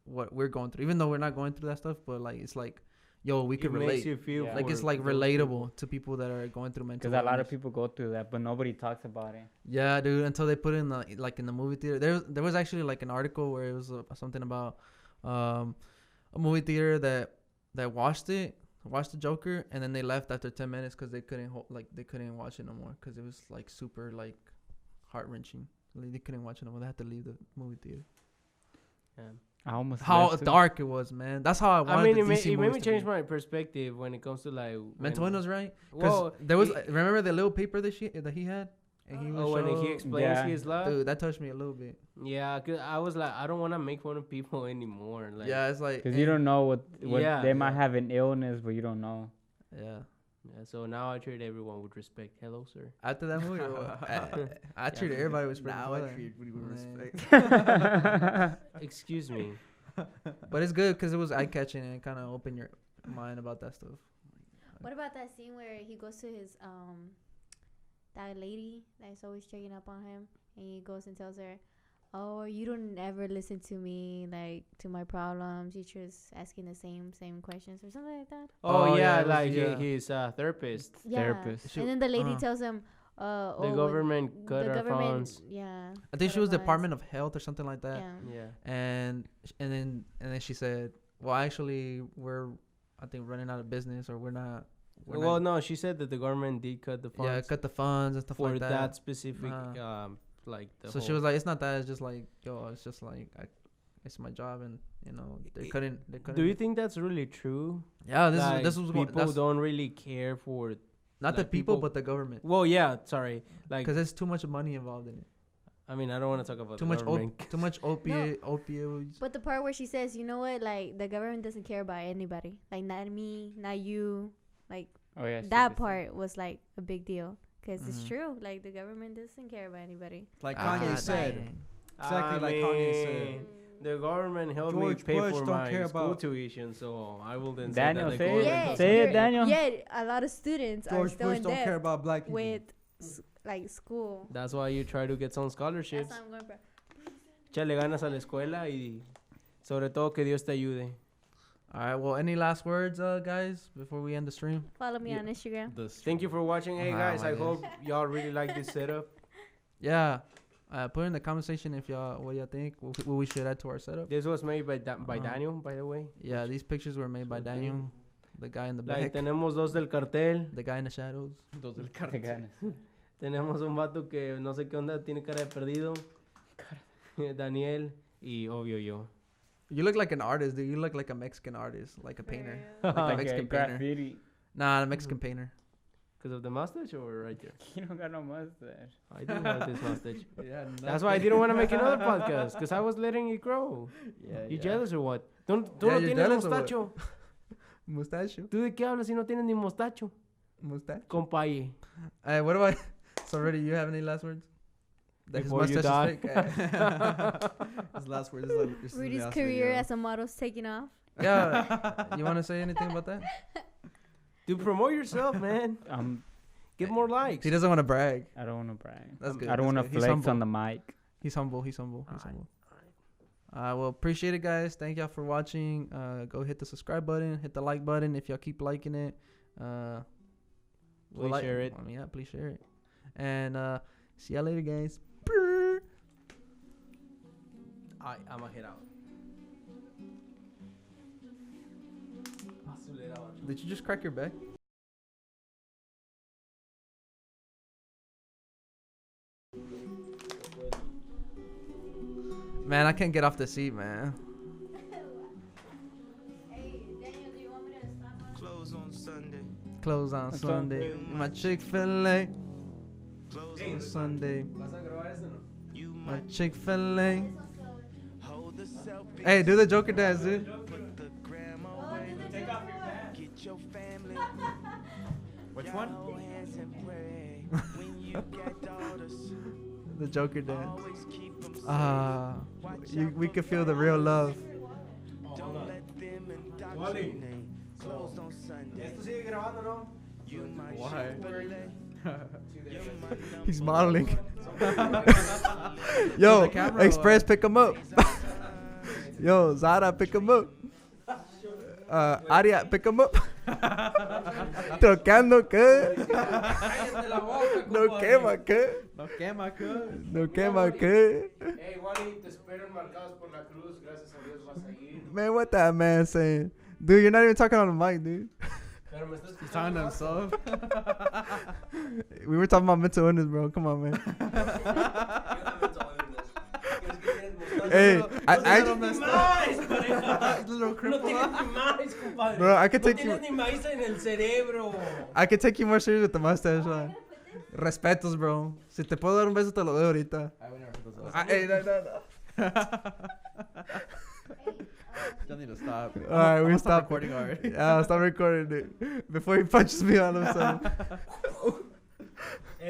Speaker 1: what we're going through, even though we're not going through that stuff. But like it's like, yo, we could
Speaker 2: It makes
Speaker 1: relate.
Speaker 2: you feel
Speaker 5: Yeah.
Speaker 1: Like it's
Speaker 2: for
Speaker 1: like
Speaker 2: those
Speaker 1: relatable
Speaker 2: people.
Speaker 1: to people that are going through mental.
Speaker 5: Because a lot of
Speaker 1: illness.
Speaker 5: people go through that, but nobody talks about it.
Speaker 1: Yeah, dude. Until they put it in in the movie theater. There was actually like an article where it was something about a movie theater that watched the Joker, and then they left after 10 minutes because they couldn't watch it no more because it was like super like heart wrenching. Like, they couldn't watch it no more. They had to leave the movie theater.
Speaker 2: Yeah.
Speaker 5: I almost
Speaker 1: How
Speaker 5: left too.
Speaker 1: dark it was, man. That's how I wanted
Speaker 2: I mean,
Speaker 1: the
Speaker 2: it
Speaker 1: DC
Speaker 2: made
Speaker 1: movies
Speaker 2: me
Speaker 1: to
Speaker 2: change
Speaker 1: be.
Speaker 2: my perspective when it comes to like
Speaker 1: Mental illness, right?
Speaker 2: Well,
Speaker 1: Because there was remember the little paper that he had, and he was
Speaker 2: when he explains
Speaker 5: Yeah.
Speaker 2: his love.
Speaker 1: dude, that touched me a little bit.
Speaker 2: Yeah, 'cause I was like, I don't want to make fun of people anymore. Like,
Speaker 1: Yeah, it's like
Speaker 5: Because you don't know what
Speaker 2: Yeah.
Speaker 5: they might have an illness, but you don't know.
Speaker 1: Yeah.
Speaker 2: yeah, so now I treat everyone with respect. Hello, sir.
Speaker 1: After that movie, I treated everybody with respect.
Speaker 4: Now I
Speaker 1: before that.
Speaker 4: treat Rudy with
Speaker 1: Man.
Speaker 4: respect.
Speaker 2: Excuse me.
Speaker 1: But it's good because it was eye catching and kind of opened your mind about that stuff.
Speaker 3: What about that scene where he goes to his that lady that's always checking up on him, and he goes and tells her, "Oh, you don't ever listen to me, like to my problems. You're just asking the same questions or something like that."
Speaker 2: Oh,
Speaker 1: Oh, yeah,
Speaker 2: yeah,
Speaker 1: it was-
Speaker 2: like
Speaker 1: yeah.
Speaker 2: his therapist.
Speaker 3: Yeah.
Speaker 5: Therapist.
Speaker 3: And then the lady
Speaker 1: Uh-huh.
Speaker 3: tells him,
Speaker 2: The government cut our funds.
Speaker 3: Yeah.
Speaker 1: I think
Speaker 3: cut
Speaker 1: she
Speaker 3: our
Speaker 1: was
Speaker 3: funds.
Speaker 1: Department of Health or something like that.
Speaker 3: Yeah.
Speaker 2: Yeah.
Speaker 1: And then she said, "Well, actually, I think running out of business, or we're not."
Speaker 2: Well, no, she said that the government did cut the funds
Speaker 1: Yeah, cut the funds and stuff
Speaker 2: for
Speaker 1: like that.
Speaker 2: that specific,
Speaker 1: Uh-huh.
Speaker 2: like the
Speaker 1: So she was like, "It's not that. It's just like, yo, it's just like it's my job, and they couldn't.
Speaker 2: Do you think that's really true?
Speaker 1: Yeah,
Speaker 2: Like,
Speaker 1: this was
Speaker 2: people don't really care for.
Speaker 1: not the
Speaker 2: like,
Speaker 1: people,
Speaker 2: people-
Speaker 1: but the government,
Speaker 2: Well, yeah, sorry. Like,
Speaker 1: because there's too much money involved in it.
Speaker 2: I mean, I don't want to talk about
Speaker 1: Too
Speaker 2: the
Speaker 1: much
Speaker 2: government.
Speaker 1: too much opioids.
Speaker 3: But the part where she says, "You know what? Like the government doesn't care about anybody. Like not me, not you. Like
Speaker 5: Oh yeah. she
Speaker 3: that
Speaker 5: did say-
Speaker 3: part was like a big deal because it's
Speaker 1: Mhm.
Speaker 3: true. Like the government doesn't care about anybody."
Speaker 4: Like
Speaker 1: Ah,
Speaker 4: Kanye
Speaker 3: Because,
Speaker 4: said.
Speaker 1: dang.
Speaker 4: Exactly
Speaker 2: I
Speaker 4: like Kanye
Speaker 2: mean,
Speaker 4: said.
Speaker 2: The government helped
Speaker 4: George
Speaker 2: me pay
Speaker 4: Bush
Speaker 2: for
Speaker 4: don't
Speaker 2: my
Speaker 4: care
Speaker 2: school
Speaker 4: about-
Speaker 2: tuition, so I will then
Speaker 5: Daniel,
Speaker 2: say that the
Speaker 5: say it.
Speaker 2: government
Speaker 3: Yeah,
Speaker 2: doesn't
Speaker 5: Say it,
Speaker 2: care.
Speaker 5: Daniel.
Speaker 3: Yet a lot of students are
Speaker 4: George
Speaker 3: still
Speaker 4: Bush
Speaker 3: in
Speaker 4: don't care
Speaker 3: debt
Speaker 4: about black people.
Speaker 3: with like school.
Speaker 2: That's why you try to get some
Speaker 3: That's
Speaker 2: scholarships.
Speaker 3: what I'm going for.
Speaker 2: Échale ganas a la escuela y sobre todo que Dios te ayude.
Speaker 1: All right. Well, any last words, guys, before we end the stream?
Speaker 3: Follow me
Speaker 2: Yeah.
Speaker 3: on Instagram.
Speaker 2: Thank you for watching. Hey
Speaker 1: Ah,
Speaker 2: guys,
Speaker 1: my
Speaker 2: I
Speaker 1: goodness.
Speaker 2: hope y'all really like this setup.
Speaker 1: Yeah. Put in the comment section if what y'all think. What we should add to our setup.
Speaker 2: This was made by
Speaker 1: Uh-huh.
Speaker 2: Daniel, by the way.
Speaker 1: Yeah, these pictures were made by
Speaker 2: So
Speaker 1: Daniel, the guy in the
Speaker 2: Like,
Speaker 1: back,
Speaker 2: tenemos dos del cartel.
Speaker 1: the guy in the shadows.
Speaker 2: Dos del
Speaker 5: Te ganas.
Speaker 2: Tenemos un vato que no sé qué onda, tiene cara de perdido. Daniel y obvio yo.
Speaker 1: You look like an artist, dude. You look like a Mexican artist, like a painter, like a
Speaker 5: Like a
Speaker 1: Mexican painter.
Speaker 5: graffiti.
Speaker 1: Nah, a Mexican painter.
Speaker 2: Because of the mustache or right there?
Speaker 5: You don't got no mustache.
Speaker 2: I do have this mustache.
Speaker 4: Yeah,
Speaker 2: That's why I didn't want to make another podcast, because I was letting it grow.
Speaker 1: Yeah,
Speaker 2: You jealous or what? Tú
Speaker 1: Yeah,
Speaker 2: no
Speaker 1: you're
Speaker 2: tienes
Speaker 1: jealous or what?
Speaker 2: mostacho.
Speaker 1: Mustache.
Speaker 2: ¿Tú de qué hablas si no tienes ni mostacho?
Speaker 1: Mustache.
Speaker 2: Compaye.
Speaker 1: What about? So, Rudy, you have any last words? That his
Speaker 2: Before you
Speaker 1: mustache
Speaker 2: die.
Speaker 1: is fake?
Speaker 4: His last word. This is the
Speaker 3: Rudy's
Speaker 4: last
Speaker 3: career
Speaker 4: video.
Speaker 3: as a model's taking off.
Speaker 1: Yeah. You want to say anything about that?
Speaker 2: Dude, promote yourself, man. Get more likes.
Speaker 1: He doesn't want to brag.
Speaker 5: I don't want to brag.
Speaker 1: That's good.
Speaker 5: I don't
Speaker 1: that's
Speaker 5: want to
Speaker 1: good. He's
Speaker 5: flex
Speaker 1: humble.
Speaker 5: on the mic.
Speaker 1: He's humble. He's humble. He's
Speaker 2: Alright,
Speaker 1: humble. Well, appreciate it, guys. Thank y'all for watching. Go hit the subscribe button. Hit the like button if y'all keep liking it.
Speaker 2: Please share it.
Speaker 1: I mean, yeah, please share it. And see y'all later, guys.
Speaker 2: I'm gonna head out.
Speaker 1: Did you just crack your back? Man, I can't get off the seat, man.
Speaker 3: Hey, Daniel, do you want me to stop?
Speaker 7: Close on Sunday.
Speaker 1: Close on
Speaker 5: That's all.
Speaker 1: Sunday. My Chick-fil-A.
Speaker 7: Close
Speaker 1: On
Speaker 7: on
Speaker 1: Sunday.
Speaker 7: You
Speaker 1: My
Speaker 7: might
Speaker 1: Chick-fil-A.
Speaker 7: hold the selfie.
Speaker 1: Hey, do the Joker dance, dude.
Speaker 7: Put the gram away. Get with your family.
Speaker 4: Which one?
Speaker 7: Hold hands and pray. When you got daughters,
Speaker 1: The Joker dance.
Speaker 7: always keep them safe. Watch
Speaker 1: We
Speaker 7: out
Speaker 1: can
Speaker 7: for
Speaker 1: feel the real love.
Speaker 7: Don't let them indoctrinate. Closed on Sunday.
Speaker 8: Esto sigue grabando, ¿no?
Speaker 7: You might
Speaker 4: Why?
Speaker 1: He's modeling. Yo,
Speaker 4: The camera,
Speaker 1: Express, pick him up. Yo, Zara, pick him up. Aria, pick him up. Tocando que.
Speaker 8: Cállate la boca,
Speaker 1: No
Speaker 8: compadre.
Speaker 1: quema que.
Speaker 4: No quema, cuz.
Speaker 1: No quema que.
Speaker 8: Hey, Wally, te espero enmarcados por la cruz. Gracias a Dios vas a ir.
Speaker 1: Man, what that man saying? Dude, you're not even talking on the mic, dude.
Speaker 8: Pero me estás
Speaker 4: He's talking to himself.
Speaker 1: We were talking about mental illness, bro. Come on, man. Hey, I
Speaker 8: No tienes ni maíz, pareja.
Speaker 4: Little
Speaker 8: No
Speaker 4: cripple.
Speaker 8: tienes ni maíz, compadre.
Speaker 1: Bro, I could
Speaker 8: No
Speaker 1: take you.
Speaker 8: tienes ni maíz en el cerebro.
Speaker 1: I could take you more serious with the mustache, man. Respetos, bro. Si te puedo dar un beso, te lo doy ahorita. Hey, no.
Speaker 4: Y'all need to stop.
Speaker 1: All right, we
Speaker 4: I'ma
Speaker 1: stop
Speaker 4: recording already.
Speaker 1: Yeah, stop recording it before he punches me on himself.